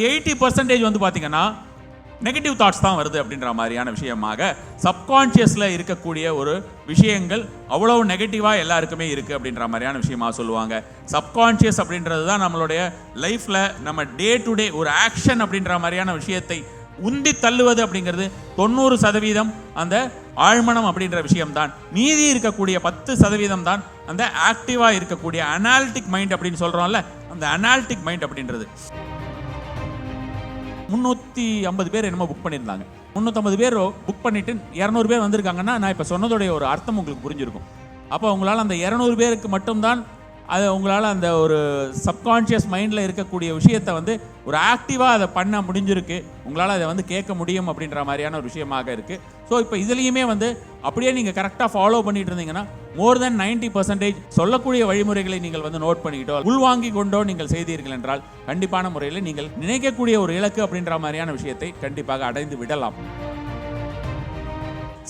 80% வந்து பார்த்தீங்கன்னா negative thoughts தான் வருது அப்படின்ற மாதிரியான விஷயமாக சப்கான்ஷியஸில் இருக்கக்கூடிய ஒரு விஷயங்கள் அவ்வளவு நெகட்டிவாக எல்லாருக்குமே இருக்குது அப்படின்ற மாதிரியான விஷயமாக சொல்லுவாங்க. சப்கான்ஷியஸ் அப்படின்றது தான் நம்மளுடைய லைஃப்பில் நம்ம டே டு டே ஒரு ஆக்ஷன் அப்படின்ற மாதிரியான விஷயத்தை உந்தி தள்ளுவது அப்படிங்கிறது 90% அந்த ஆழ்மனம் அப்படின்ற விஷயம்தான். மீதி இருக்கக்கூடிய 10% தான் அந்த ஆக்டிவாக இருக்கக்கூடிய அனாலிட்டிக் மைண்ட் அப்படின்னு சொல்கிறோம்ல, அந்த அனாலிட்டிக் மைண்ட் அப்படின்றது. 350 பேர் என்னமோ புக் பண்ணியிருந்தாங்க. 350 பேர் புக் பண்ணிட்டு 200 பேர் வந்திருக்காங்கன்னா நான் இப்போ சொன்னதோடைய ஒரு அர்த்தம் உங்களுக்கு புரிஞ்சிருக்கும். அப்போ உங்களால் அந்த 200 பேருக்கு மட்டும்தான் அதை உங்களால் அந்த ஒரு சப்கான்ஷியஸ் மைண்டில் இருக்கக்கூடிய விஷயத்தை வந்து ஒரு ஆக்டிவாக அதை பண்ண முடிஞ்சிருக்கு, உங்களால் அதை வந்து கேட்க முடியும் அப்படின்ற மாதிரியான ஒரு விஷயமாக இருக்குது. ஸோ இப்போ இதுலேயுமே வந்து அப்படியே நீங்கள் கரெக்டாக ஃபாலோ பண்ணிட்டு இருந்தீங்கன்னா மோர் தென் 90% சொல்லக்கூடிய வழிமுறைகளை நீங்கள் வந்து நோட் பண்ணிக்கிட்டோ உள்வாங்கி கொண்டோ நீங்கள் செய்தீர்கள் என்றால் கண்டிப்பான முறையில் நீங்கள் நினைக்கக்கூடிய ஒரு இலக்கு அப்படின்ற மாதிரியான விஷயத்தை கண்டிப்பாக அடைந்து விடலாம்.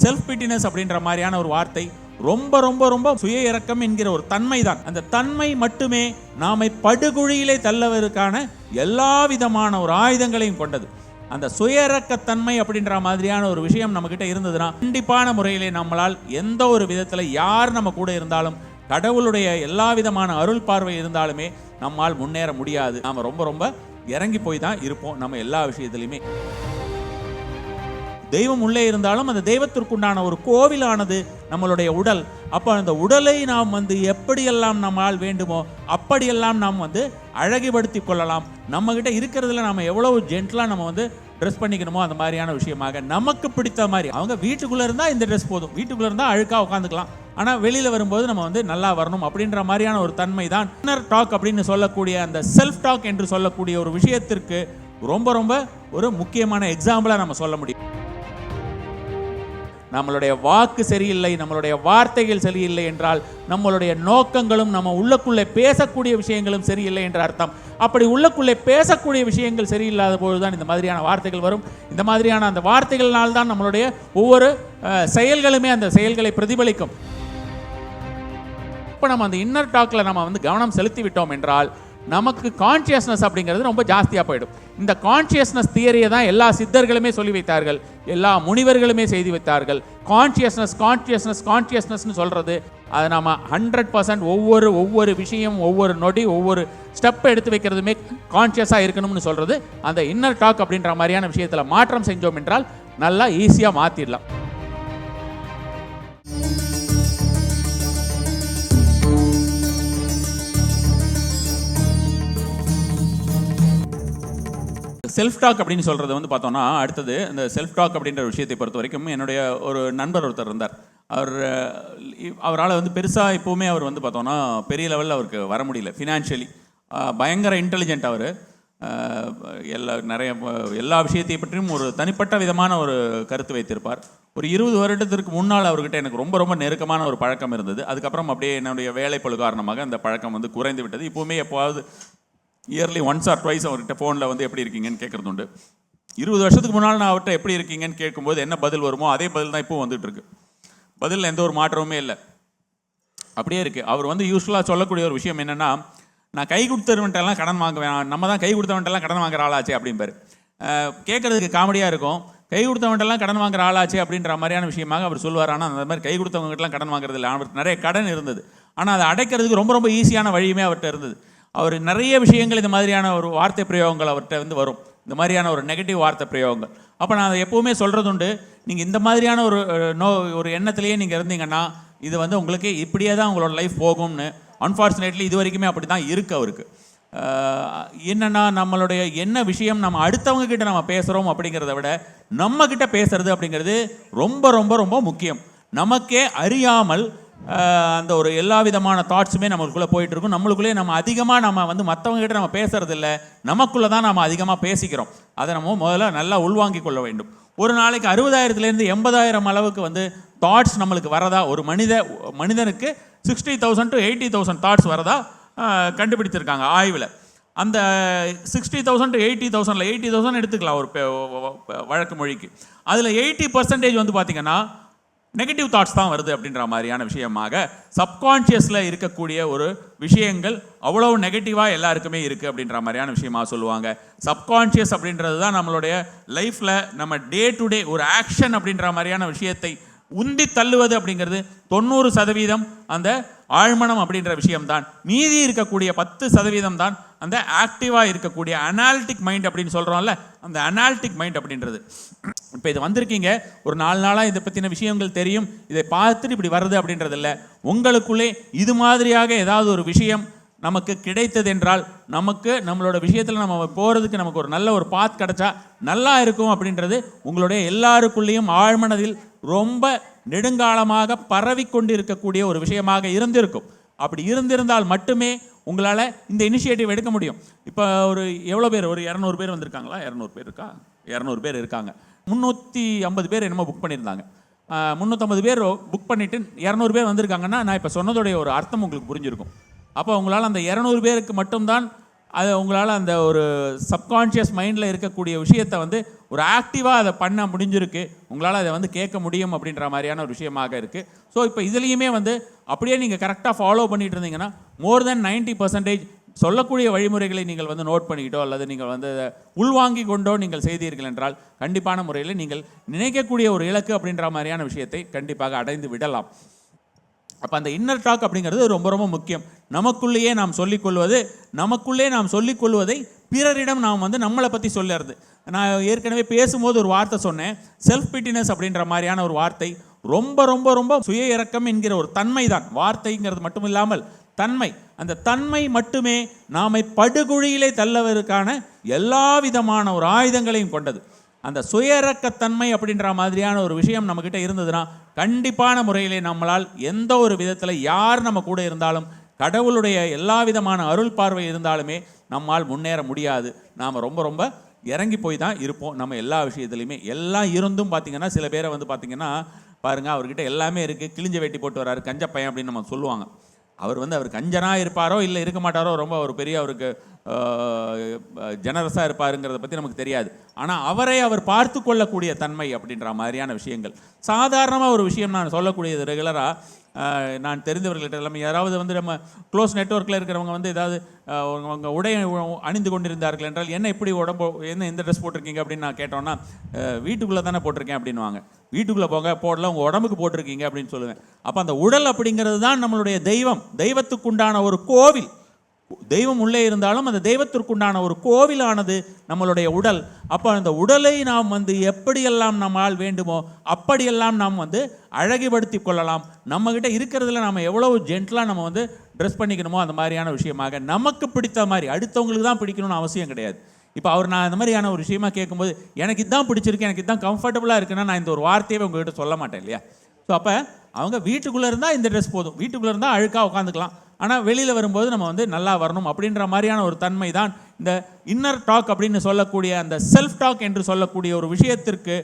செல்ஃப் பிட்டினஸ் அப்படின்ற மாதிரியான ஒரு வார்த்தை ரொம்ப ரொம்ப ரொம்ப சுய இரக்கம் என்கிற ஒரு தன்மை தான். அந்த தன்மை மட்டுமே நாமை படுகுழியிலே தள்ளவதற்கான எல்லா விதமான ஒரு ஆயுதங்களையும் கொண்டது. அந்த சுய இரக்கத்தன்மை அப்படின்ற மாதிரியான ஒரு விஷயம் நம்ம கிட்ட இருந்ததுன்னா கண்டிப்பான முறையிலே நம்மளால் எந்த ஒரு விதத்தில் யார் நம்ம கூட இருந்தாலும் கடவுளுடைய எல்லா விதமான அருள் பார்வை இருந்தாலுமே நம்மால் முன்னேற முடியாது. நாம் ரொம்ப ரொம்ப இறங்கி போய் தான் இருப்போம் நம்ம எல்லா விஷயத்திலையுமே. தெய்வம் உள்ளே இருந்தாலும் அந்த தெய்வத்திற்குண்டான ஒரு கோவிலானது நம்மளுடைய உடல். அப்போ அந்த உடலை நாம் வந்து எப்படியெல்லாம் நம்மால் வேண்டுமோ அப்படியெல்லாம் நாம் வந்து அழகுபடுத்தி கொள்ளலாம். நம்மக்கிட்ட இருக்கிறதுல நம்ம எவ்வளவு ஜென்டலாக நம்ம வந்து ட்ரெஸ் பண்ணிக்கணுமோ அந்த மாதிரியான விஷயமாக நமக்கு பிடித்த மாதிரி. அவங்க வீட்டுக்குள்ளே இருந்தால் இந்த ட்ரெஸ் போதும், வீட்டுக்குள்ளே இருந்தால் அழுக்காக உட்காந்துக்கலாம், ஆனால் வெளியில் வரும்போது நம்ம வந்து நல்லா வரணும் அப்படின்ற மாதிரியான ஒரு தன்மை தான் இன்னர் டாக் அப்படின்னு சொல்லக்கூடிய அந்த செல்ஃப் டாக் என்று சொல்லக்கூடிய ஒரு விஷயத்திற்கு ரொம்ப ரொம்ப ஒரு முக்கியமான எக்ஸாம்பிளாக நம்ம சொல்ல முடியும். நம்மளுடைய வாக்கு சரியில்லை, நம்மளுடைய வார்த்தைகள் சரியில்லை என்றால் நம்மளுடைய நோக்கங்களும் நம்ம உள்ளக்குள்ளே பேசக்கூடிய விஷயங்களும் சரியில்லை என்ற அர்த்தம். அப்படி உள்ளக்குள்ளே பேசக்கூடிய விஷயங்கள் சரியில்லாத போதுதான் இந்த மாதிரியான வார்த்தைகள் வரும். இந்த மாதிரியான அந்த வார்த்தைகள்னால் தான் நம்மளுடைய ஒவ்வொரு செயல்களுமே அந்த செயல்களை பிரதிபலிக்கும். இப்போ நம்ம அந்த இன்னர் டாக்ல நம்ம வந்து கவனம் செலுத்தி விட்டோம் என்றால் நமக்கு கான்ஷியஸ்னஸ் அப்படிங்கிறது ரொம்ப ஜாஸ்தியாக போயிடும். இந்த கான்ஷியஸ்னஸ் தியரியை தான் எல்லா சித்தர்களுமே சொல்லி வைத்தார்கள், எல்லா முனிவர்களுமே செய்து வைத்தார்கள். கான்ஷியஸ்னஸ் கான்ஷியஸ்னஸ் கான்ஷியஸ்னஸ்னு சொல்கிறது அதை நம்ம 100% ஒவ்வொரு விஷயம் ஒவ்வொரு நொடி ஒவ்வொரு ஸ்டெப் எடுத்து வைக்கிறதுமே கான்ஷியஸாக இருக்கணும்னு சொல்கிறது. அந்த இன்னர் டாக் அப்படின்ற மாதிரியான விஷயத்தில் மாற்றம் செஞ்சோம் என்றால் நல்லா ஈஸியாக மாற்றிடலாம். செல்ஃப் டாக் அப்படின்னு சொல்கிறது வந்து பார்த்தோன்னா அடுத்தது இந்த செல்ஃப் டாக் அப்படின்ற விஷயத்தை பொறுத்த வரைக்கும் என்னுடைய ஒரு நண்பர் ஒருத்தர் இருந்தார். அவரால் வந்து பெருசாக இப்போவுமே அவர் வந்து பார்த்தோன்னா பெரிய லெவலில் அவருக்கு வர முடியல ஃபினான்ஷியலி. பயங்கர இன்டெலிஜென்ட் அவர். எல்லா விஷயத்தை பற்றியும் ஒரு தனிப்பட்ட விதமான ஒரு கருத்து வைத்திருப்பார். ஒரு 20 வருடத்திற்கு முன்னால் அவர்கிட்ட எனக்கு ரொம்ப ரொம்ப நெருக்கமான ஒரு பழக்கம் இருந்தது. அதுக்கப்புறம் அப்படியே என்னுடைய வேலைப்பளு காரணமாக அந்த பழக்கம் வந்து குறைந்து விட்டது. இப்போவுமே எப்போவாவது இயர்லி ஒன்ஸ் ஆர் ட்வைஸ் அவர்கிட்ட ஃபோனில் வந்து எப்படி இருக்கீங்கன்னு கேட்குறது உண்டு. 20 வருஷத்துக்கு முன்னால் நான் அவர்கிட்ட எப்படி இருக்கீங்கன்னு கேட்கும்போது என்ன பதில் வருமோ அதே பதில் தான் இப்போ வந்துட்டுருக்கு. பதிலில் எந்த ஒரு மாற்றமுமே இல்லை, அப்படியே இருக்குது. அவர் வந்து யூஸ்வலாக சொல்லக்கூடிய ஒரு விஷயம் என்னென்னா, நான் கை கொடுத்தவன்ட்டெல்லாம் கடன் வாங்க வேணாம், நம்ம தான் கை கொடுத்தவன்ட்டெல்லாம் கடன் வாங்குற ஆளாச்சே அப்படிம்பாரு. கேட்குறதுக்கு காமெடியாக இருக்கும். கை கொடுத்தவன்ட்டெல்லாம் கடன் வாங்குற ஆளாச்சே அப்படின்ற மாதிரியான விஷயமாக அவர் சொல்லுவார். ஆனால் அந்த மாதிரி கை கொடுத்தவங்ககிட்டலாம் கடன் வாங்குறது இல்லை. அவருக்கு நிறைய கடன் இருந்தது, ஆனால் அதை அடைக்கிறதுக்கு ரொம்ப ரொம்ப ஈஸியான வழியுமே அவர்கிட்ட இருந்தது. அவர் நிறைய விஷயங்கள் இந்த மாதிரியான ஒரு வார்த்தை பிரயோகங்கள் அவர்கிட்ட வந்து வரும், இந்த மாதிரியான ஒரு நெகட்டிவ் வார்த்தை பிரயோகங்கள். அப்போ நான் அதை எப்போவுமே சொல்கிறது உண்டு, நீங்கள் இந்த மாதிரியான ஒரு எண்ணத்திலேயே நீங்கள் இருந்தீங்கன்னா இது வந்து உங்களுக்கு இப்படியே தான் உங்களோட லைஃப் போகும்னு. அன்ஃபார்ச்சுனேட்லி இது வரைக்குமே அப்படி தான் இருக்குது அவருக்கு. என்னென்னா நம்மளுடைய என்ன விஷயம் நம்ம அடுத்தவங்க கிட்ட நம்ம பேசுகிறோம் அப்படிங்கிறத விட நம்மக்கிட்ட பேசுறது அப்படிங்கிறது ரொம்ப ரொம்ப ரொம்ப முக்கியம். நமக்கே அறியாமல் அந்த ஒரு எல்லா விதமான தாட்ஸுமே நம்மளுக்குள்ளே போயிட்டுருக்கும். நம்மளுக்குள்ளே நம்ம அதிகமாக நம்ம வந்து மற்றவங்ககிட்ட நம்ம பேசுறது இல்லை, நமக்குள்ளே தான் நம்ம அதிகமாக பேசிக்கிறோம். அதை நம்ம முதல்ல நல்லா உள்வாங்கி கொள்ள வேண்டும். ஒரு நாளைக்கு 60,000 80,000 அளவுக்கு வந்து தாட்ஸ் நம்மளுக்கு வரதா, ஒரு மனிதனுக்கு 60,000 to 80,000 தாட்ஸ் வரதா கண்டுபிடிச்சிருக்காங்க ஆய்வில். அந்த 60,000 to 80,000 80,000 எடுத்துக்கலாம் ஒரு வழக்கு மொழிக்கு. அதில் 80% வந்து பார்த்திங்கன்னா நெகட்டிவ் தாட்ஸ் தான் வருது அப்படின்ற மாதிரியான விஷயமாக சப்கான்ஷியஸில் இருக்கக்கூடிய ஒரு விஷயங்கள் அவ்வளோ நெகட்டிவாக எல்லாருக்குமே இருக்குது அப்படின்ற மாதிரியான விஷயமாக சொல்லுவாங்க. சப்கான்ஷியஸ் அப்படின்றது தான் நம்மளுடைய லைஃப்பில் நம்ம டே டு டே ஒரு ஆக்ஷன் அப்படின்ற மாதிரியான விஷயத்தை உந்தி தள்ளுவது அப்படிங்கிறது 90% அந்த ஆழ்மனம் அப்படின்ற விஷயம்தான். மீதி இருக்கக்கூடிய 10% தான் அந்த ஆக்டிவாக இருக்கக்கூடிய அனாலிட்டிக் மைண்ட் அப்படின்னு சொல்கிறோம்ல, அந்த அனாலிட்டிக் மைண்ட் அப்படின்றது. இப்போ இது வந்திருக்கீங்க, ஒரு 4 நாளாக இதை பற்றின விஷயங்கள் தெரியும், இதை பார்த்துட்டு இப்படி வருது அப்படின்றது இல்லை. உங்களுக்குள்ளே இது மாதிரியாக ஏதாவது ஒரு விஷயம் நமக்கு கிடைத்தது என்றால், நமக்கு நம்மளோட விஷயத்தில் நம்ம போகிறதுக்கு நமக்கு ஒரு நல்ல ஒரு பாத் கிடச்சா நல்லா இருக்கும் அப்படின்றது உங்களுடைய எல்லாருக்குள்ளேயும் ஆழ்மனதில் ரொம்ப நெடுங்காலமாக பரவி கொண்டு இருக்கக்கூடிய ஒரு விஷயமாக இருந்திருக்கும். அப்படி இருந்திருந்தால் மட்டுமே உங்களால் இந்த இனிஷியேட்டிவ் எடுக்க முடியும். இப்போ ஒரு எவ்வளோ பேர், ஒரு 200 பேர் வந்திருக்காங்களா? 200 பேர் இருக்கா? 200 பேர் இருக்காங்க. 350 பேர் என்னமோ புக் பண்ணியிருந்தாங்க. 350 பேர் புக் பண்ணிவிட்டு 200 பேர் வந்திருக்காங்கன்னா, நான் இப்போ சொன்னதோடைய ஒரு அர்த்தம் உங்களுக்கு புரிஞ்சிருக்கும். அப்போ உங்களால் அந்த 200 பேருக்கு மட்டும்தான் அது உங்களால் அந்த ஒரு சப்கான்ஷியஸ் மைண்டில் இருக்கக்கூடிய விஷயத்தை வந்து ஒரு ஆக்டிவாக அதை பண்ண முடிஞ்சிருக்கு, உங்களால் அதை வந்து கேட்க முடியும் அப்படின்ற மாதிரியான ஒரு விஷயமாக இருக்குது. ஸோ இப்போ இதுலேயுமே வந்து அப்படியே நீங்கள் கரெக்டாக ஃபாலோ பண்ணிட்டு இருந்தீங்கன்னா மோர் தென் 90% சொல்லக்கூடிய வழிமுறைகளை நீங்கள் வந்து நோட் பண்ணிக்கிட்டோ அல்லது நீங்கள் வந்து உள்வாங்கி கொண்டோ நீங்கள் செய்தீர்கள் என்றால் கண்டிப்பான முறையில் நீங்கள் நினைக்கக்கூடிய ஒரு இலக்கு அப்படின்ற மாதிரியான விஷயத்தை கண்டிப்பாக அடைந்து விடலாம். அப்போ அந்த இன்னர் டாக் அப்படிங்கிறது ரொம்ப ரொம்ப முக்கியம். நமக்குள்ளேயே நாம் சொல்லிக்கொள்வது, நமக்குள்ளே நாம் சொல்லிக்கொள்வதை பிறரிடம் நாம் வந்து நம்மளை பற்றி சொல்லுறது. நான் ஏற்கனவே பேசும்போது ஒரு வார்த்தை சொன்னேன், செல்ஃப் பிட்டினஸ் அப்படின்ற மாதிரியான ஒரு வார்த்தை. ரொம்ப ரொம்ப ரொம்ப சுய இறக்கம் என்கிற ஒரு தன்மை தான் வார்த்தைங்கிறது மட்டும் இல்லாமல் தன்மை. அந்த தன்மை மட்டுமே நாமை படுகுழியிலே தள்ளவதற்கான எல்லா விதமான ஒரு ஆயுதங்களையும் கொண்டது. அந்த சுய இறக்கத்தன்மை அப்படின்ற மாதிரியான ஒரு விஷயம் நம்மக்கிட்ட இருந்ததுன்னா கண்டிப்பான முறையிலே நம்மளால் எந்த ஒரு விதத்தில் யார் நம்ம கூட இருந்தாலும், கடவுளுடைய எல்லா விதமான அருள் பார்வை இருந்தாலுமே நம்மால் முன்னேற முடியாது. நாம் ரொம்ப ரொம்ப இறங்கி போய் தான் இருப்போம் நம்ம எல்லா விஷயத்துலையுமே. எல்லாம் இருந்தும் பார்த்திங்கன்னா சில பேரை வந்து பார்த்திங்கன்னா பாருங்கள், அவர்கிட்ட எல்லாமே இருக்குது, கிழிஞ்ச வேட்டி போட்டு வராரு, கஞ்ச பையன் அப்படின்னு நம்ம சொல்லுவாங்க. அவர் கஞ்சனாக இருப்பாரோ இல்லை இருக்க மாட்டாரோ, ரொம்ப ஒரு பெரிய அவருக்கு ஜெனரஸாக இருப்பாருங்கிறத பற்றி நமக்கு தெரியாது. ஆனால் அவரை அவர் பார்த்து கொள்ளக்கூடிய தன்மை அப்படின்ற மாதிரியான விஷயங்கள் சாதாரணமாக ஒரு விஷயம் நான் சொல்லக்கூடியது. ரெகுலராக நான் தெரிந்தவர்கள்ட்ட எல்லாமே யாராவது வந்து நம்ம க்ளோஸ் நெட்வொர்க்கில் இருக்கிறவங்க வந்து ஏதாவது அவங்க உடை அணிந்து கொண்டிருந்தார்கள் என்றால், என்ன இப்படி உடம்பு, என்ன எந்த ட்ரெஸ் போட்டிருக்கீங்க அப்படின்னு நான் கேட்டோன்னா, வீட்டுக்குள்ளே தானே போட்டிருக்கேன் அப்படின்வாங்க. வீட்டுக்குள்ளே போங்க, போடல, உங்கள் உடம்புக்கு போட்டிருக்கீங்க அப்படின்னு சொல்லுவேன். அப்போ அந்த உடல் அப்படிங்கிறது தான் நம்மளுடைய தெய்வம், தெய்வத்துக்குண்டான ஒரு கோவில். தெய்வம் உள்ளே இருந்தாலும் அந்த தெய்வத்திற்குண்டான ஒரு கோவிலானது நம்மளுடைய உடல். அப்போ அந்த உடலை நாம் வந்து எப்படியெல்லாம் நம்மால் வேண்டுமோ அப்படியெல்லாம் நாம் வந்து அழகுபடுத்தி கொள்ளலாம். நம்மக்கிட்ட இருக்கிறதுல நம்ம எவ்வளவு ஜென்டலாக நம்ம வந்து ட்ரெஸ் பண்ணிக்கணுமோ அந்த மாதிரியான விஷயமாக நமக்கு பிடித்த மாதிரி, அடுத்தவங்களுக்கு தான் பிடிக்கணும்னு அவசியம் கிடையாது. இப்போ நான் இந்த மாதிரியான ஒரு விஷயமா கேட்கும்போது எனக்கு இதுதான் பிடிச்சிருக்கு, எனக்கு இதுதான் கம்ஃபர்டபுளாக இருக்குன்னா நான் இந்த ஒரு வார்த்தையை உங்கள்கிட்ட சொல்ல மாட்டேன் இல்லையா? ஸோ அப்போ அவங்க வீட்டுக்குள்ளே இருந்தால் இந்த ட்ரெஸ் போதும், வீட்டுக்குள்ளே இருந்தால் அழுக்காக உட்காந்துக்கலாம், ஆனால் வெளியில் வரும்போது நம்ம வந்து நல்லா வரணும் அப்படின்ற மாதிரியான ஒரு தன்மை தான் இந்த இன்னர் டாக் அப்படின்னு சொல்லக்கூடிய அந்த செல்ஃப் டாக் என்று சொல்லக்கூடிய ஒரு விஷயத்திற்கு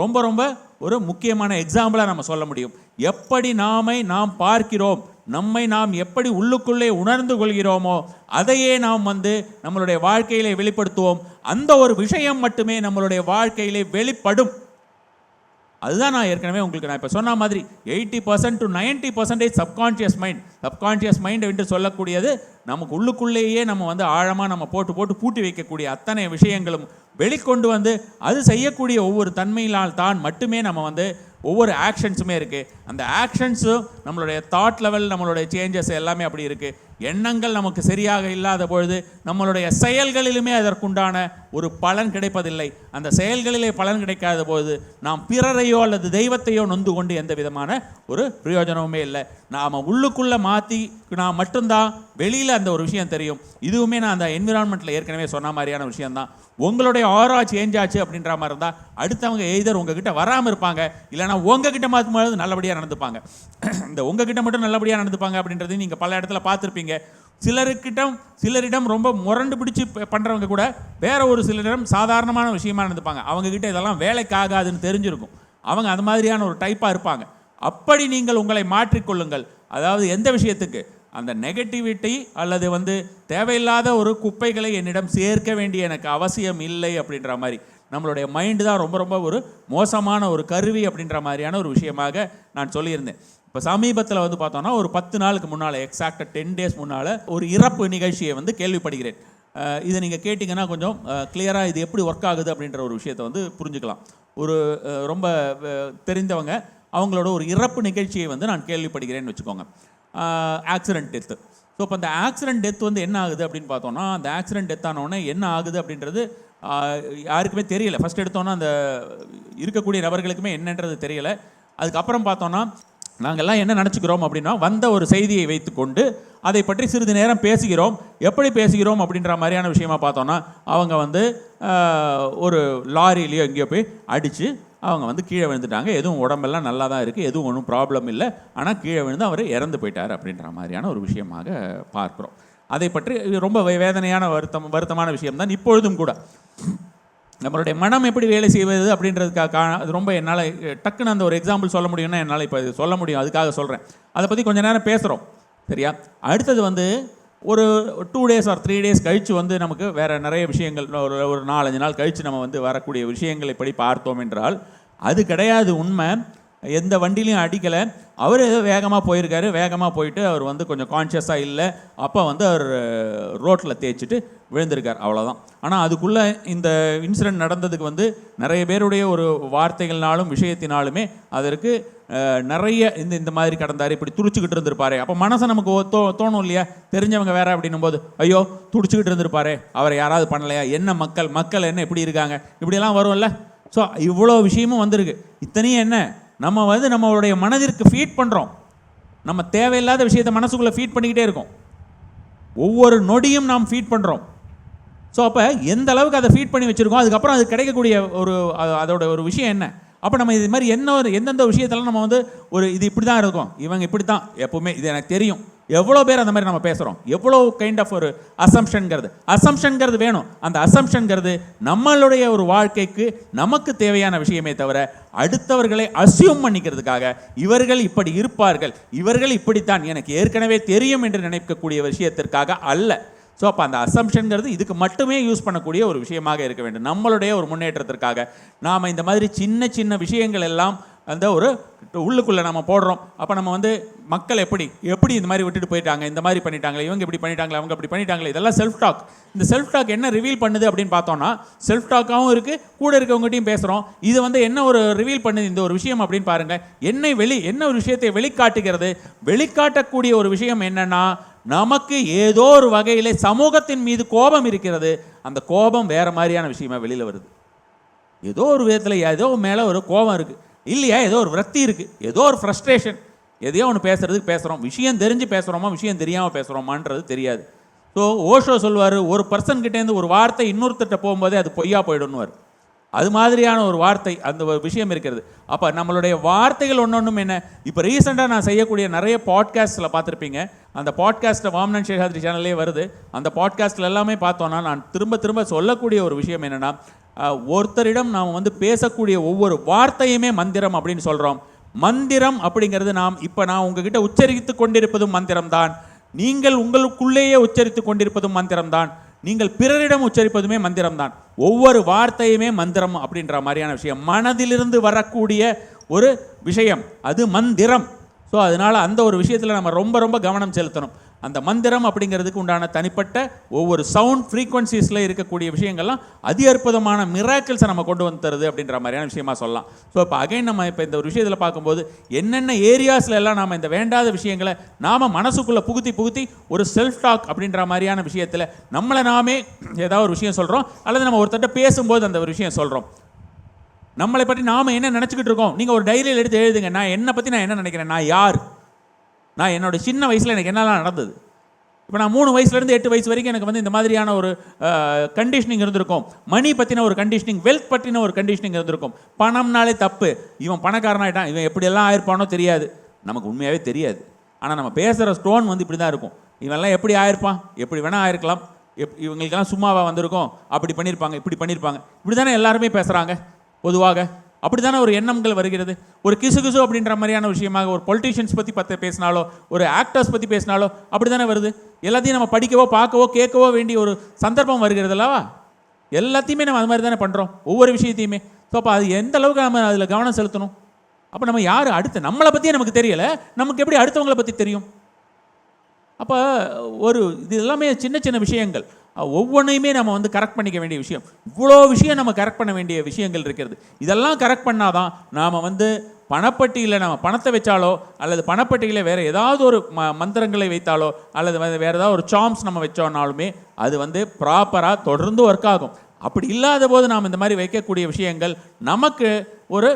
ரொம்ப ரொம்ப ஒரு முக்கியமான எக்ஸாம்பிளாக நம்ம சொல்ல முடியும். எப்படி நாம் பார்க்கிறோம், நம்மை நாம் எப்படி உள்ளுக்குள்ளே உணர்ந்து கொள்கிறோமோ அதையே நாம் வந்து நம்மளுடைய வாழ்க்கையிலே வெளிப்படுத்துவோம். அந்த ஒரு விஷயம் மட்டுமே நம்மளுடைய வாழ்க்கையிலே வெளிப்படும். அதுதான் நான் ஏற்கனவே உங்களுக்கு நான் இப்போ சொன்ன மாதிரி 80% to 90% சப்கான்ஷியஸ் மைண்ட் என்று சொல்லக்கூடியது நமக்கு உள்ளுக்குள்ளேயே நம்ம வந்து ஆழமாக நம்ம போட்டு பூட்டி வைக்கக்கூடிய அத்தனை விஷயங்களும் வெளிக்கொண்டு வந்து அது செய்யக்கூடிய ஒவ்வொரு தன்மையினால் தான் மட்டுமே நம்ம வந்து ஒவ்வொரு ஆக்ஷன்ஸுமே இருக்குது. அந்த ஆக்ஷன்ஸும் நம்மளுடைய தாட் லெவல், நம்மளுடைய சேஞ்சஸ் எல்லாமே அப்படி இருக்குது. எண்ணங்கள் நமக்கு சரியாக இல்லாத பொழுது நம்மளுடைய செயல்களிலுமே அதற்குண்டான ஒரு பலன் கிடைப்பதில்லை. அந்த செயல்களிலே பலன் கிடைக்காத பொழுது நாம் பிறரையோ அல்லது தெய்வத்தையோ நொந்து கொண்டு எந்த விதமான ஒரு பிரயோஜனமுமே இல்லை. நாம் உள்ளுக்குள்ளே மாற்றி நான் மட்டும்தான் வெளியில் அந்த ஒரு விஷயம் தெரியும். இதுவுமே நான் அந்த என்விரான்மெண்ட்டில் ஏற்கனவே சொன்ன மாதிரியான விஷயந்தான். உங்களுடைய ஆரா சேஞ்ச் ஆச்சு அப்படின்ற மாதிரி இருந்தால் அடுத்தவங்க எய்தர் உங்ககிட்ட வராமல் இருப்பாங்க, இல்லைனா உங்ககிட்ட மாற்றும்போது நல்லபடியாக நடந்துப்பாங்க. இந்த உங்ககிட்ட மட்டும் நல்லபடியாக நடந்துப்பாங்க அப்படின்றது நீங்கள் பல இடத்துல பார்த்துருப்பீங்க. சிலரிடம் ரொம்ப முரண்டு பிடிச்சி பண்ணுறவங்க கூட வேற ஒரு சிலரிடம் சாதாரணமான விஷயமா நடந்துப்பாங்க. அவங்கக்கிட்ட இதெல்லாம் வேலைக்கு ஆகாதுன்னு தெரிஞ்சிருக்கும். அவங்க அந்த மாதிரியான ஒரு டைப்பாக இருப்பாங்க. அப்படி நீங்கள் உங்களை மாற்றிக்கொள்ளுங்கள். அதாவது எந்த விஷயத்துக்கு, அந்த நெகட்டிவிட்டி அல்லது வந்து தேவையில்லாத ஒரு குப்பைகளை என்னிடம் சேர்க்க வேண்டிய எனக்கு அவசியம் இல்லை அப்படின்ற மாதிரி. நம்மளுடைய மைண்டு தான் ரொம்ப ரொம்ப ஒரு மோசமான ஒரு கருவி அப்படின்ற மாதிரியான ஒரு விஷயமாக நான் சொல்லியிருந்தேன். இப்போ சமீபத்தில் வந்து பார்த்தோன்னா ஒரு 10 நாளுக்கு முன்னால், எக்ஸாக்டாக 10 டேஸ் முன்னால் ஒரு இறப்பு நிகழ்ச்சியை வந்து கேள்விப்படுகிறேன். இதை நீங்கள் கேட்டிங்கன்னா கொஞ்சம் கிளியராக இது எப்படி ஒர்க் ஆகுது அப்படின்ற ஒரு விஷயத்தை வந்து புரிஞ்சுக்கலாம். ஒரு ரொம்ப தெரிந்தவங்க அவங்களோட ஒரு இறப்பு நிகழ்ச்சியை வந்து நான் கேள்விப்படுகிறேன்னு வச்சுக்கோங்க. Accident death. ஸோ இப்போ அந்த ஆக்சிடென்ட் டெத் வந்து என்ன ஆகுது அப்படின்னு பார்த்தோன்னா, அந்த ஆக்சிடென்ட் டெத் ஆனோடனே என்ன ஆகுது அப்படின்றது யாருக்குமே தெரியல. ஃபஸ்ட் எடுத்தோன்னா அந்த இருக்கக்கூடிய நபர்களுக்குமே என்னன்றது தெரியலை. அதுக்கப்புறம் பார்த்தோன்னா நாங்கள்லாம் என்ன நினச்சிக்கிறோம் அப்படின்னா, வந்த ஒரு செய்தியை வைத்துக்கொண்டு அதை பற்றி சிறிது நேரம் பேசுகிறோம். எப்படி பேசுகிறோம் அப்படின்ற மாதிரியான விஷயமா பார்த்தோன்னா, அவங்க வந்து ஒரு லாரியிலையோ எங்கேயோ போய் அடித்து அவங்க வந்து கீழே விழுந்துட்டாங்க. எதுவும் உடம்பெல்லாம் நல்லா தான் இருக்குது, எதுவும் ஒன்றும் ப்ராப்ளம் இல்லை, ஆனால் கீழே விழுந்து அவர் இறந்து போயிட்டார் அப்படின்ற மாதிரியான ஒரு விஷயமாக பார்க்குறோம். அதை பற்றி ரொம்ப வேதனையான வருத்தமான விஷயம்தான் இப்பொழுதும் கூட. நம்மளுடைய மனம் எப்படி வேலை செய்வது அப்படின்றதுக்காக அது ரொம்ப என்னால் டக்குன்னு அந்த ஒரு எக்ஸாம்பிள் சொல்ல முடியும்னா என்னால் இப்போ சொல்ல முடியும். அதுக்காக சொல்கிறேன். அதை பற்றி கொஞ்சம் நேரம் பேசுகிறோம், சரியா? அடுத்தது வந்து ஒரு 2 days or 3 days கழித்து வந்து நமக்கு வேறு நிறைய விஷயங்கள், ஒரு 4-5 நாள் கழித்து நம்ம வந்து வரக்கூடிய விஷயங்களை படி பார்த்தோம் என்றால் அது கிடையாது உண்மை. எந்த வண்டிலையும் அடிக்கலை, அவர் ஏதோ வேகமாக போயிருக்காரு. வேகமாக போயிட்டு அவர் வந்து கொஞ்சம் கான்ஷியஸாக இல்லை. அப்போ வந்து அவர் ரோட்டில் தேய்ச்சிட்டு விழுந்திருக்கார், அவ்வளோதான். ஆனால் அதுக்குள்ளே இந்த இன்சிடெண்ட் நடந்ததுக்கு வந்து நிறைய பேருடைய ஒரு வார்த்தைகள்னாலும் விஷயத்தினாலுமே அதற்கு நிறைய இந்த மாதிரி கடந்தார், இப்படி துடிச்சுக்கிட்டு இருந்திருப்பாரு. அப்போ மனசை நமக்கு தோணும் இல்லையா? தெரிஞ்சவங்க வேற அப்படின்னும் போது, ஐயோ துடிச்சுக்கிட்டு இருந்திருப்பாரு, அவரை யாராவது பண்ணலையா, என்ன மக்கள் என்ன இப்படி இருக்காங்க, இப்படியெல்லாம் வரும்ல. ஸோ இவ்வளோ விஷயமும் வந்திருக்கு. இத்தனையும் என்ன, நம்ம வந்து நம்மளுடைய மனதிற்கு ஃபீட் பண்ணுறோம். நம்ம தேவையில்லாத விஷயத்தை மனசுக்குள்ளே ஃபீட் பண்ணிக்கிட்டே இருக்கோம். ஒவ்வொரு நொடியும் நாம் ஃபீட் பண்ணுறோம். ஸோ அப்போ எந்த அளவுக்கு அதை ஃபீட் பண்ணி வச்சுருக்கோம், அதுக்கப்புறம் அது கிடைக்கக்கூடிய ஒரு அதோட ஒரு விஷயம் என்ன? அப்போ நம்ம இது மாதிரி எந்தெந்த விஷயத்தெல்லாம் நம்ம வந்து ஒரு இது இப்படி தான் இருக்கும், இவங்க இப்படி தான் எப்போவுமே, இது எனக்கு தெரியும். எவ்வளோ பேர் அந்த மாதிரி நம்ம பேசுகிறோம். எவ்வளோ கைண்ட் ஆஃப் ஒரு அசம்ஷன்கிறது வேணும். அந்த அசம்ஷன்கிறது நம்மளுடைய ஒரு வாழ்க்கைக்கு நமக்கு தேவையான விஷயமே தவிர அடுத்தவர்களை அசியூம் பண்ணிக்கிறதுக்காக இவர்கள் இப்படி இருப்பார்கள், இவர்கள் இப்படித்தான் எனக்கு ஏற்கனவே தெரியும் என்று நினைக்கக்கூடிய விஷயத்திற்காக அல்ல. ஸோ அப்போ அந்த அசம்ஷன்கிறது இதுக்கு மட்டுமே யூஸ் பண்ணக்கூடிய ஒரு விஷயமாக இருக்க வேண்டும். நம்மளுடைய ஒரு முன்னேற்றத்திற்காக நாம் இந்த மாதிரி சின்ன சின்ன விஷயங்கள் எல்லாம் அந்த ஒரு உள்ளுக்குள்ளே நம்ம போடுறோம். அப்போ நம்ம வந்து மக்கள் எப்படி இந்த மாதிரி விட்டுட்டு போயிட்டாங்க, இந்த மாதிரி பண்ணிட்டாங்களே, இவங்க இப்படி பண்ணிட்டாங்களே, அவங்க அப்படி பண்ணிட்டாங்களே, இதெல்லாம் செல்ஃப் டாக். இந்த செல்ஃப் டாக் என்ன ரிவீல் பண்ணுது அப்படின்னு பார்த்தோன்னா, செல்ஃப் டாக்காகவும் இருக்குது, கூட இருக்கவங்ககிட்டையும் பேசுகிறோம். இது வந்து என்ன ஒரு ரிவீல் பண்ணுது இந்த ஒரு விஷயம் அப்படின்னு பாருங்கள். என்ன ஒரு விஷயத்தை வெளிக்காட்டுகிறது? வெளிக்காட்டக்கூடிய ஒரு விஷயம் என்னன்னா, நமக்கு ஏதோ ஒரு வகையில் சமூகத்தின் மீது கோபம் இருக்கிறது. அந்த கோபம் வேறு மாதிரியான விஷயமா வெளியில் வருது. ஏதோ ஒரு விதத்தில் ஏதோ மேலே ஒரு கோபம் இருக்குது இல்லையா, ஏதோ ஒரு விரக்தி இருக்குது, ஏதோ ஒரு ஃப்ரஸ்ட்ரேஷன், எதையோ ஒன்று பேசுகிறதுக்கு பேசுகிறோம். விஷயம் தெரிஞ்சு பேசுகிறோமா, விஷயம் தெரியாமல் பேசுகிறோமான்றது தெரியாது. ஸோ ஓஷோ சொல்லுவார், ஒரு பர்சன்கிட்டேருந்து ஒரு வார்த்தை இன்னொருத்தட்ட போகும்போதே அது பொய்யா போயிடும்னுவார். அது மாதிரியான ஒரு வார்த்தை, அந்த ஒரு விஷயம் இருக்கிறது. அப்போ நம்மளுடைய வார்த்தைகள் ஒன்றும் என்ன, இப்போ ரீசெண்டாக நான் செய்யக்கூடிய நிறைய பாட்காஸ்ட்டில் பார்த்துருப்பீங்க. அந்த பாட்காஸ்ட்டில் வாமனன் சேஷாத்ரி சேனல்லே வருது. அந்த பாட்காஸ்ட்டில் எல்லாமே பார்த்தோன்னா நான் திரும்ப சொல்லக்கூடிய ஒரு விஷயம் என்னென்னா, ஒருத்தரிடம் நாம் வந்து பேசக்கூடிய ஒவ்வொரு வார்த்தையுமே மந்திரம் அப்படின்னு சொல்கிறோம். மந்திரம் அப்படிங்கிறது நான் உங்ககிட்ட உச்சரித்து கொண்டிருப்பதும் மந்திரம்தான், நீங்கள் உங்களுக்குள்ளேயே உச்சரித்து கொண்டிருப்பதும் மந்திரம்தான், நீங்கள் பிறரிடம் உச்சரிப்பதுமே மந்திரம்தான். ஒவ்வொரு வார்த்தையுமே மந்திரம் அப்படின்ற மாதிரியான விஷயம், மனதிலிருந்து வரக்கூடிய ஒரு விஷயம், அது மந்திரம். ஸோ அதனால் அந்த ஒரு விஷயத்தில் நம்ம ரொம்ப கவனம் செலுத்தணும். அந்த மந்திரம் அப்படிங்கிறதுக்கு உண்டான தனிப்பட்ட ஒவ்வொரு சவுண்ட் ஃப்ரீக்வன்சிஸில் இருக்கக்கூடிய விஷயங்கள்லாம் அதி அற்புதமான மிராக்கிள்ஸை நம்ம கொண்டு வந்து தருது அப்படின்ற மாதிரியான விஷயமா சொல்லலாம். ஸோ இப்போ அகைன் நம்ம இப்போ இந்த ஒரு விஷயத்தில் பார்க்கும்போது என்னென்ன ஏரியாஸில் எல்லாம் நாம் இந்த வேண்டாத விஷயங்களை நாம் மனசுக்குள்ளே புகுத்தி ஒரு செல்ஃப் டாக் அப்படின்ற மாதிரியான விஷயத்தில் நம்மளை நாமே ஏதாவது ஒரு விஷயம் சொல்கிறோம், அல்லது நம்ம ஒருத்தட்ட பேசும்போது அந்த ஒரு விஷயம் சொல்கிறோம். நம்மளை பற்றி நாம் என்ன நினச்சிக்கிட்டு இருக்கோம்? நீங்கள் ஒரு டைரியில் எடுத்து எழுதுங்க, என்னை பற்றி நான் என்ன நினைக்கிறேன், நான் யார், நான் என்னோட சின்ன வயசில் எனக்கு என்னெல்லாம் நடந்தது. இப்போ நான் 3 வயசுலேருந்து 8 வயசு வரைக்கும் எனக்கு வந்து இந்த மாதிரியான ஒரு கண்டிஷனிங் இருந்திருக்கும். மணி பற்றின ஒரு கண்டிஷனிங், வெல்த் பற்றின ஒரு கண்டிஷனிங் இருந்திருக்கும். பணம்னாலே தப்பு, இவன் பணக்காரனாயிட்டான், இவன் எப்படியெல்லாம் ஆயிருப்பானோ தெரியாது, நமக்கு உண்மையாகவே தெரியாது. ஆனால் நம்ம பேசுகிற ஸ்டோன் வந்து இப்படி தான் இருக்கும். இவெல்லாம் எப்படி ஆயிருப்பான், எப்படி வேணால் ஆயிருக்கலாம், இவங்களுக்கெல்லாம் சும்மாவாக வந்திருக்கும், அப்படி பண்ணியிருப்பாங்க, இப்படி பண்ணியிருப்பாங்க, இப்படி தானே எல்லாருமே பேசுகிறாங்க பொதுவாக. அப்படி தானே ஒரு எண்ணங்கள் வருகிறது. ஒரு கிசு அப்படின்ற மாதிரியான விஷயமாக ஒரு பொலிட்டீஷியன்ஸ் பற்றி பேசினாலோ, ஒரு ஆக்டர்ஸ் பற்றி பேசினாலோ அப்படி தானே வருது. எல்லாத்தையும் நம்ம படிக்கவோ பார்க்கவோ கேட்கவோ வேண்டிய ஒரு சந்தர்ப்பம் வருகிறது அல்லவா? எல்லாத்தையுமே நம்ம அது மாதிரி தானே பண்ணுறோம், ஒவ்வொரு விஷயத்தையுமே. ஸோ அப்போ அது எந்த அளவுக்கு நம்ம அதில் கவனம் செலுத்தணும்? அப்போ நம்ம யார் அடுத்து நம்மளை பற்றியே நமக்கு தெரியலை, நமக்கு எப்படி அடுத்தவங்களை பற்றி தெரியும்? அப்போ இது எல்லாமே சின்ன சின்ன விஷயங்கள், ஒவ்வொன்றையுமே நம்ம வந்து கரெக்ட் பண்ணிக்க வேண்டிய விஷயம். இவ்வளோ விஷயம் நம்ம கரெக்ட் பண்ண வேண்டிய விஷயங்கள் இருக்கிறது. இதெல்லாம் கரெக்ட் பண்ணாதான் நாம் வந்து பணப்பட்டியில் நம்ம பணத்தை வச்சாலோ அல்லது பணப்பட்டியில் வேறு ஏதாவது ஒரு மந்திரங்களை வைத்தாலோ அல்லது வேறு ஏதாவது ஒரு சாம்ஸ் நம்ம வச்சோன்னாலுமே அது வந்து ப்ராப்பராக தொடர்ந்து ஒர்க் ஆகும். அப்படி இல்லாத போது நாம் இந்த மாதிரி வைக்கக்கூடிய விஷயங்கள் நமக்கு ஒரு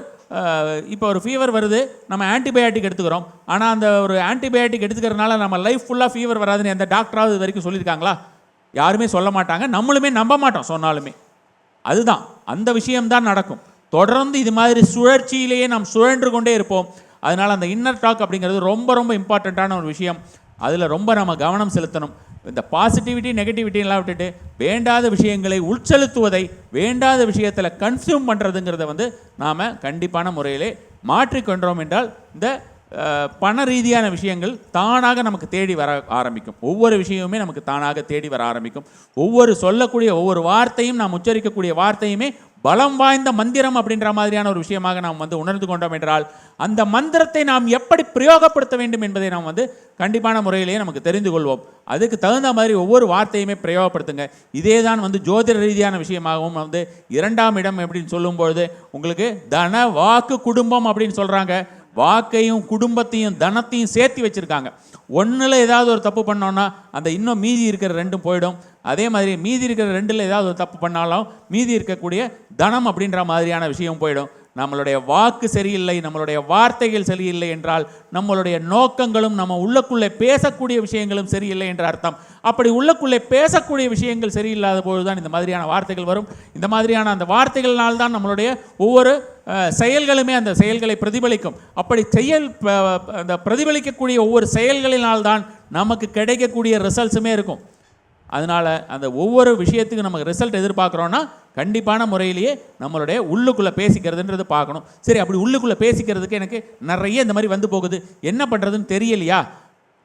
இப்போ ஒரு ஃபீவர் வருது, நம்ம ஆன்டிபயாட்டிக் எடுத்துக்கிறோம். ஆனால் அந்த ஒரு ஆன்டிபயாட்டிக் எடுத்துக்கிறதுனால நம்ம லைஃப் ஃபுல்லாக ஃபீவர் வராதுன்னு எந்த டாக்டராவது இது வரைக்கும் சொல்லியிருக்காங்களா? யாருமே சொல்ல மாட்டாங்க, நம்மளுமே நம்ப மாட்டோம் சொன்னாலுமே. அதுதான் அந்த விஷயம்தான் நடக்கும். தொடர்ந்து இது மாதிரி சுழற்சியிலேயே நாம் சுழன்று கொண்டே இருப்போம். அதனால் அந்த இன்னர் டாக் அப்படிங்கிறது ரொம்ப ரொம்ப இம்பார்ட்டண்ட்டான ஒரு விஷயம். அதில் ரொம்ப நம்ம கவனம் செலுத்தணும். இந்த பாசிட்டிவிட்டி நெகட்டிவிட்டிலாம் விட்டுட்டு வேண்டாத விஷயங்களை உட்செலுத்துவதை, வேண்டாத விஷயத்தில் கன்சியூம் பண்ணுறதுங்கிறத வந்து நாம் கண்டிப்பான முறையிலே மாற்றிக்கொண்டோம் என்றால் இந்த பண ரீதியான விஷயங்கள் தானாக நமக்கு தேடி வர ஆரம்பிக்கும். ஒவ்வொரு விஷயமுமே நமக்கு தானாக தேடி வர ஆரம்பிக்கும். ஒவ்வொரு சொல்லக்கூடிய ஒவ்வொரு வார்த்தையும், நாம் உச்சரிக்கக்கூடிய வார்த்தையுமே பலம் வாய்ந்த மந்திரம் அப்படின்ற மாதிரியான ஒரு விஷயமாக நாம் வந்து உணர்ந்து கொண்டோம் என்றால் அந்த மந்திரத்தை நாம் எப்படி பிரயோகப்படுத்த வேண்டும் என்பதை நாம் வந்து கண்டிப்பான முறையிலேயே நமக்கு தெரிந்து கொள்வோம். அதுக்கு தகுந்த மாதிரி ஒவ்வொரு வார்த்தையுமே பிரயோகப்படுத்துங்க. இதே தான் வந்து ஜோதிட ரீதியான விஷயமாகவும் வந்து 2ஆம் இடம் அப்படின்னு சொல்லும்பொழுது உங்களுக்கு தன வாக்கு குடும்பம் அப்படின்னு சொல்கிறாங்க. வாக்கையும் குடும்பத்தையும் தனத்தையும் சேர்த்து வச்சுருக்காங்க. ஒன்றில் ஏதாவது ஒரு தப்பு பண்ணோன்னா அந்த இன்னும் மீதி இருக்கிற 2 போயிடும். அதே மாதிரி மீதி இருக்கிற 2ல் ஏதாவது ஒரு தப்பு பண்ணாலும் மீதி இருக்கக்கூடிய தனம் அப்படின்ற மாதிரியான விஷயம் போயிடும். நம்மளுடைய வாக்கு சரியில்லை, நம்மளுடைய வார்த்தைகள் சரியில்லை என்றால் நம்மளுடைய நோக்கங்களும் நம்ம உள்ளுக்குள்ளே பேசக்கூடிய விஷயங்களும் சரியில்லை என்ற அர்த்தம். அப்படி உள்ளுக்குள்ளே பேசக்கூடிய விஷயங்கள் சரியில்லாத பொழுதுதான் இந்த மாதிரியான வார்த்தைகள் வரும். இந்த மாதிரியான அந்த வார்த்தைகள்னால்தான் நம்மளுடைய ஒவ்வொரு செயல்களுமே அந்த செயல்களை பிரதிபலிக்கும். அப்படி அந்த பிரதிபலிக்கக்கூடிய ஒவ்வொரு செயல்களினால்தான் நமக்கு கிடைக்கக்கூடிய ரிசல்ட்ஸுமே இருக்கும். அதனால் அந்த ஒவ்வொரு விஷயத்துக்கும் நமக்கு ரிசல்ட் எதிர்பார்க்குறோன்னா கண்டிப்பான முறையிலேயே நம்மளுடைய உள்ளுக்குள்ளே பேசிக்கிறதுன்றது பார்க்கணும். சரி, அப்படி உள்ளுக்குள்ளே பேசிக்கிறதுக்கு எனக்கு நிறைய இந்த மாதிரி வந்து போகுது, என்ன பண்ணுறதுன்னு தெரியலையா?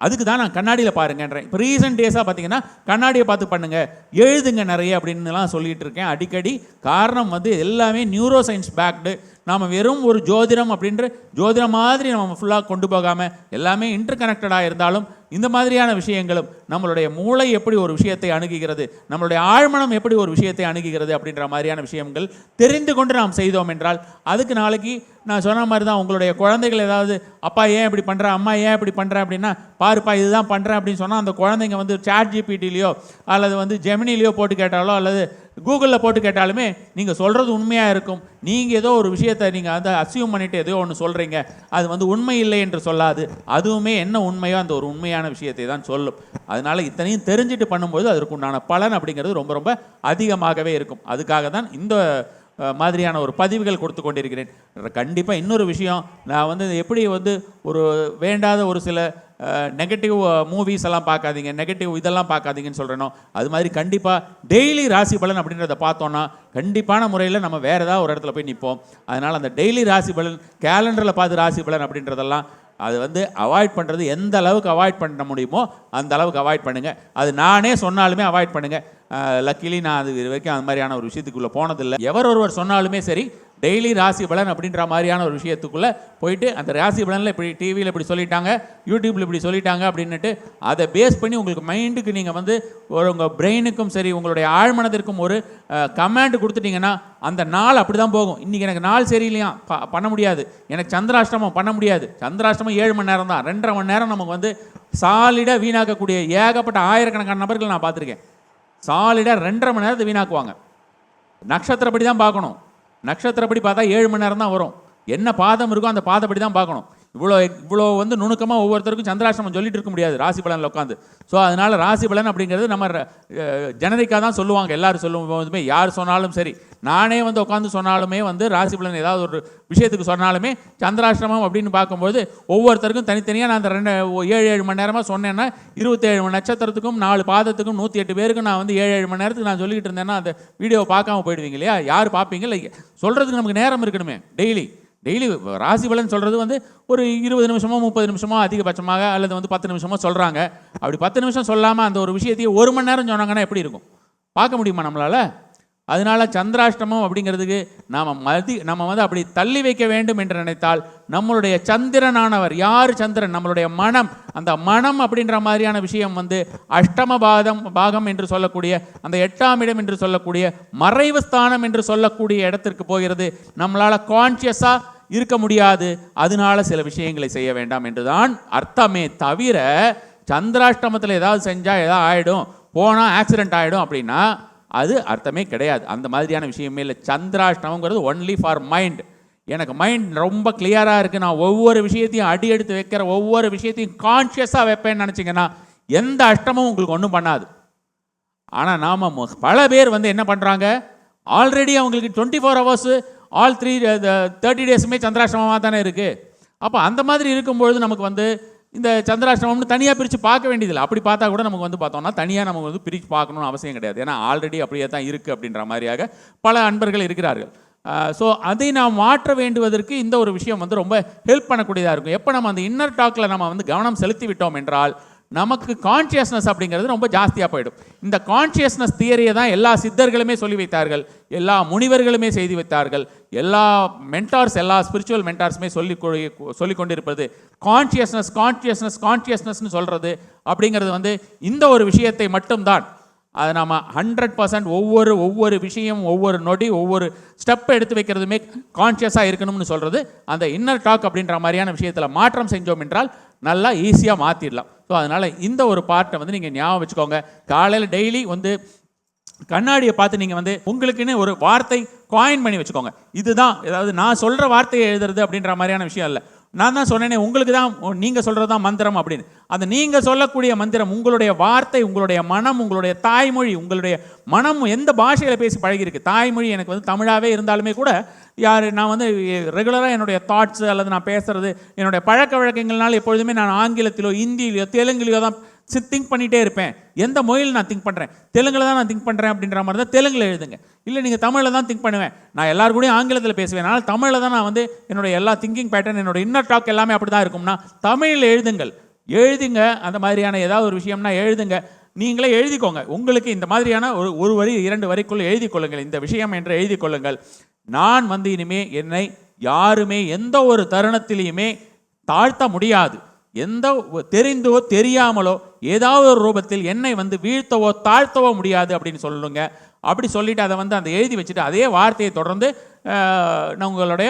அதுக்கு தான் நான் கண்ணாடியில் பாருங்கன்றேன். இப்போ ரீசன்ட் டேஸாக பார்த்தீங்கன்னா கண்ணாடியை பார்த்து பண்ணுங்கள், எழுதுங்க நிறைய அப்படின்னுலாம் சொல்லிகிட்டு இருக்கேன் அடிக்கடி. காரணம் வந்து எல்லாமே நியூரோ சயின்ஸ் பேக்டு. நாம் வெறும் ஒரு ஜோதிடம் அப்படின்ற ஜோதிடம் மாதிரி நம்ம ஃபுல்லாக கொண்டு போகாமல் எல்லாமே இன்டர் கனெக்டடாக இருந்தாலும் இந்த மாதிரியான விஷயங்களும் நம்மளுடைய மூளை எப்படி ஒரு விஷயத்தை அணுகுகிறது, நம்மளுடைய ஆழ்மனம் எப்படி ஒரு விஷயத்தை அணுகுகிறது அப்படின்ற மாதிரியான விஷயங்கள் தெரிந்து கொண்டு நாம் செய்தோம் என்றால் அதுக்கு நாளைக்கு நான் சொன்ன மாதிரி தான் உங்களுடைய குழந்தைகள் ஏதாவது அப்பா ஏன் இப்படி பண்ணுறேன், அம்மா ஏன் இப்படி பண்ணுறேன் அப்படின்னா பாருப்பா இதுதான் பண்ணுறேன் அப்படின்னு சொன்னால் அந்த குழந்தைங்க வந்து சாட் ஜிபிடிலையோ அல்லது வந்து ஜெமினிலையோ போட்டு கேட்டாலோ அல்லது கூகுளில் போட்டு கேட்டாலுமே நீங்கள் சொல்கிறது உண்மையாக இருக்கும். நீங்கள் ஏதோ ஒரு விஷயத்தை நீங்கள் அதை அசியூம் பண்ணிவிட்டு ஏதோ ஒன்று சொல்கிறீங்க, அது வந்து உண்மை இல்லை என்று சொல்லாது. அதுவுமே என்ன உண்மையோ அந்த ஒரு உண்மையான விஷயத்தை தான் சொல்லும். அதனால் இத்தனையும் தெரிஞ்சுட்டு பண்ணும்போது அதற்கு உண்டான பலன் அப்படிங்கிறது ரொம்ப ரொம்ப அதிகமாகவே இருக்கும். அதுக்காக தான் இந்த மாதிரியான ஒரு பதிவுகள் கொடுத்து கொண்டிருக்கிறேன். கண்டிப்பாக இன்னொரு விஷயம், நான் வந்து எப்படி வந்து ஒரு வேண்டாத ஒரு சில நெகட்டிவ் மூவிஸ் எல்லாம் பார்க்காதீங்க, நெகட்டிவ் இதெல்லாம் பார்க்காதீங்கன்னு சொல்கிறேனோ அது மாதிரி கண்டிப்பாக டெய்லி ராசி பலன் அப்படின்றத பார்த்தோன்னா கண்டிப்பான முறையில் நம்ம வேறு ஏதாவது ஒரு இடத்துல போய் நிற்போம். அதனால் அந்த டெய்லி ராசி பலன் கேலண்டரில் பார்த்து ராசி பலன் அப்படின்றதெல்லாம் அது வந்து அவாய்ட் பண்ணுறது எந்த அளவுக்கு அவாய்ட் பண்ண முடியுமோ அந்த அளவுக்கு அவாய்ட் பண்ணுங்கள். அது நானே சொன்னாலுமே அவாய்ட் பண்ணுங்கள். லக்கிலி நான் அது வரைக்கும் அந்த மாதிரியான ஒரு விஷயத்துக்குள்ளே போனதில்லை. எவர் ஒருவர் சொன்னாலுமே சரி டெய்லி ராசி பலன் அப்படின்ற மாதிரியான ஒரு விஷயத்துக்குள்ளே போயிட்டு அந்த ராசி பலனில் இப்படி டிவியில் இப்படி சொல்லிட்டாங்க, யூடியூப்பில் இப்படி சொல்லிட்டாங்க அப்படின்னுட்டு அதை பேஸ் பண்ணி உங்களுக்கு மைண்டுக்கு நீங்கள் வந்து உங்கள் பிரெயினுக்கும் சரி உங்களுடைய ஆழ்மனதிற்கும் ஒரு கமாண்ட் கொடுத்துட்டிங்கன்னா அந்த நாள் அப்படி தான் போகும். இன்றைக்கி எனக்கு நாள் சரியில்லையா பண்ண முடியாது, எனக்கு சந்திராஷ்டமம் பண்ண முடியாது. சந்திராஷ்டமம் 7 மணி நேரம் தான், 2.5 மணி நேரம் நமக்கு வந்து சாலிடாக வீணாக்கக்கூடிய ஏகப்பட்ட ஆயிரக்கணக்கான நபர்கள் நான் பார்த்துருக்கேன். சாலிடாக 2.5 மணி நேரத்தை வீணாக்குவாங்க. நட்சத்திரப்படி தான் பார்க்கணும். நட்சத்திரப்படி பார்த்தா 7 மணி நேரம் தான் வரும். என்ன பாதம் இருக்கோ அந்த பாதப்படி தான் பார்க்கணும். இவ்வளோ வந்து நுணுக்கமாக ஒவ்வொருத்தருக்கும் சந்திராஷ்டமம் சொல்லிட்டு இருக்க முடியாது ராசி பலனில் உட்காந்து. ஸோ அதனால் ராசி பலன் அப்படிங்கிறது நம்ம ஜெனரிக்காக தான் சொல்லுவாங்க. எல்லோரும் சொல்லும் போதுமே யார் சொன்னாலும் சரி, நானே வந்து உட்காந்து சொன்னாலுமே வந்து ராசி பலன் ஏதாவது ஒரு விஷயத்துக்கு சொன்னாலுமே சந்திராஷ்டமம் அப்படின்னு பார்க்கும்போது ஒவ்வொருத்தருக்கும் தனித்தனியாக நான் அந்த 7 மணி நேரமாக சொன்னேன்னா 27 நட்சத்திரத்துக்கும் 4 பாதத்துக்கும் 108 பேருக்கு நான் வந்து 7 மணி நேரத்துக்கு நான் சொல்லிக்கிட்டு இருந்தேன்னா அந்த வீடியோவை பார்க்காம போயிடுவீங்க இல்லையா? யார் பார்ப்பீங்க? இல்லை, சொல்கிறதுக்கு நமக்கு நேரம் இருக்கணுமே. டெய்லி ராசி பலன் சொல்கிறது வந்து ஒரு 20 நிமிஷமோ 30 நிமிஷமோ அதிகபட்சமாக அல்லது வந்து 10 நிமிஷமோ சொல்கிறாங்க. அப்படி 10 நிமிஷம் சொல்லாமல் அந்த ஒரு விஷயத்தையே 1 மணி நேரம் சொன்னாங்கன்னா எப்படி இருக்கும்? பார்க்க முடியுமா நம்மளால்? அதனால சந்திராஷ்டமம் அப்படிங்கிறதுக்கு நம்ம வந்து அப்படி தள்ளி வைக்க வேண்டும் என்று நினைத்தால் நம்மளுடைய சந்திரனானவர் யார்? சந்திரன், நம்மளுடைய மனம். அந்த மனம் அப்படின்ற மாதிரியான விஷயம் வந்து அஷ்டம பாகம் என்று சொல்லக்கூடிய அந்த 8ஆம் இடம் என்று சொல்லக்கூடிய மறைவு ஸ்தானம் என்று சொல்லக்கூடிய இடத்திற்கு போகிறது. நம்மளால கான்சியஸா இருக்க முடியாது. அதனால சில விஷயங்களை செய்ய வேண்டாம் என்றுதான் அர்த்தமே தவிர, சந்திராஷ்டமத்தில் ஏதாவது செஞ்சா ஏதாவது ஆயிடும், போனா ஆக்சிடென்ட் ஆயிடும் அப்படின்னா அது அர்த்தமே கிடையாது. அந்த மாதிரியான விஷயமே இல்லை. சந்திராஷ்டமங்கிறது ஒன்லி ஃபார் மைண்ட். எனக்கு மைண்ட் ரொம்ப கிளியராக இருக்குது, நான் ஒவ்வொரு விஷயத்தையும் அடி எடுத்து வைக்கிற ஒவ்வொரு விஷயத்தையும் கான்ஷியஸாக வைப்பேன்னு நினச்சிங்கன்னா எந்த அஷ்டமும் உங்களுக்கு ஒன்றும் பண்ணாது. ஆனால் நாம் பல பேர் வந்து என்ன பண்ணுறாங்க, ஆல்ரெடி அவங்களுக்கு 24 hours ஆல் 30 days சந்திராஷ்டமமாக தானே இருக்குது. அப்போ அந்த மாதிரி இருக்கும்பொழுது நமக்கு வந்து இந்த சந்திராஷ்டமம்னு தனியாக பிரித்து பார்க்க வேண்டியதில்லை. அப்படி பார்த்தா கூட நமக்கு வந்து பார்த்தோம்னா தனியாக நமக்கு வந்து பிரித்து பார்க்கணும்னு அவசியம் கிடையாது. ஏன்னா ஆல்ரெடி அப்படியே தான் இருக்குது அப்படின்ற மாதிரியாக பல அன்பர்கள் இருக்கிறார்கள். ஸோ அதை நாம் மாற்ற வேண்டுவதற்கு இந்த ஒரு விஷயம் வந்து ரொம்ப ஹெல்ப் பண்ணக்கூடியதாக இருக்கும். எப்போ நம்ம அந்த இன்னர் டாக்கில் நம்ம வந்து கவனம் செலுத்தி விட்டோம் என்றால் நமக்கு கான்ஷியஸ்னஸ் அப்படிங்கிறது ரொம்ப ஜாஸ்தியாக போயிடும். இந்த கான்ஷியஸ்னஸ் தியரியை தான் எல்லா சித்தர்களுமே சொல்லி வைத்தார்கள், எல்லா முனிவர்களுமே செய்து வைத்தார்கள், எல்லா மென்டார்ஸ், எல்லா ஸ்பிரிச்சுவல் மென்டார்ஸுமே சொல்லி கொண்டிருப்பது கான்ஷியஸ்னஸ் கான்ஷியஸ்னஸ் கான்ஷியஸ்னஸ்ன்னு சொல்கிறது அப்படிங்கிறது வந்து இந்த ஒரு விஷயத்தை மட்டும்தான். அதை நம்ம 100% ஒவ்வொரு விஷயம், ஒவ்வொரு நொடி, ஒவ்வொரு ஸ்டெப் எடுத்து வைக்கிறதுமே கான்ஷியஸாக இருக்கணும்னு சொல்கிறது. அந்த இன்னர் டாக் அப்படின்ற மாதிரியான விஷயத்தில் மாற்றம் செஞ்சோம் என்றால் நல்லா ஈஸியாக மாற்றிடலாம். ஸோ அதனால் இந்த ஒரு பார்ட்டை வந்து நீங்கள் ஞாபகம் வச்சுக்கோங்க. காலையில் டெய்லி வந்து கண்ணாடியை பார்த்து நீங்கள் வந்து உங்களுக்குன்னு ஒரு வார்த்தை காயின் பண்ணி வச்சுக்கோங்க. இதுதான், அதாவது நான் சொல்கிற வார்த்தையை எழுதுறது அப்படின்ற மாதிரியான விஷயம் இல்லை. நான் தான் சொன்னேனே, உங்களுக்கு தான் நீங்கள் சொல்கிறது தான் மந்திரம் அப்படின்னு. அந்த நீங்கள் சொல்லக்கூடிய மந்திரம் உங்களுடைய வார்த்தை, உங்களுடைய மனம், உங்களுடைய தாய்மொழி, உங்களுடைய மனம் எந்த பாஷையில் பேசி பழகிருக்கு. தாய்மொழி எனக்கு வந்து தமிழாகவே இருந்தாலுமே கூட நான் வந்து ரெகுலராக என்னுடைய தாட்ஸு அல்லது நான் பேசுகிறது என்னுடைய பழக்க வழக்கங்கள்னால எப்பொழுதுமே நான் ஆங்கிலத்திலோ இந்தியிலையோ தெலுங்குலையோ தான் திங்க் பண்ணிகிட்டே இருப்பேன். எந்த மொழியில் நான் திங்க் பண்ணுறேன், தெலுங்கில் தான் நான் திங்க் பண்ணுறேன் அப்படின்ற மாதிரி தான் தெலுங்கில் எழுதுங்க. இல்லை நீங்கள் தமிழில் தான் திங்க் பண்ணுவேன், நான் எல்லாரும் கூடயும் ஆங்கிலத்தில் பேசுவேன், அதனால் தமிழில் தான் நான் வந்து என்னுடைய எல்லா திங்கிங் பேட்டர்ன், என்னோட இன்னர் டாக் எல்லாமே அப்படி தான் இருக்கும்னா தமிழில் எழுதுங்க. அந்த மாதிரியான ஏதாவது ஒரு விஷயம்னா எழுதுங்க, நீங்களே எழுதிக்கோங்க. உங்களுக்கு இந்த மாதிரியான ஒரு வரி 2 வரிக்குள்ளே எழுதி கொள்ளுங்கள், இந்த விஷயம் என்று எழுதி கொள்ளுங்கள். நான் வந்து இனிமே என்னை யாருமே எந்த ஒரு தருணத்திலையுமே தாழ்த்த முடியாது. எந்த தெரிந்தோ தெரியாமலோ ஏதாவது ஒரு ரூபத்தில் என்னை வந்து வீழ்த்தவோ தாழ்த்தவோ முடியாது அப்படின்னு சொல்லுங்க. அப்படி சொல்லிட்டு அதை வந்து அந்த எழுதி வச்சுட்டு அதே வார்த்தையை தொடர்ந்து உங்களுடைய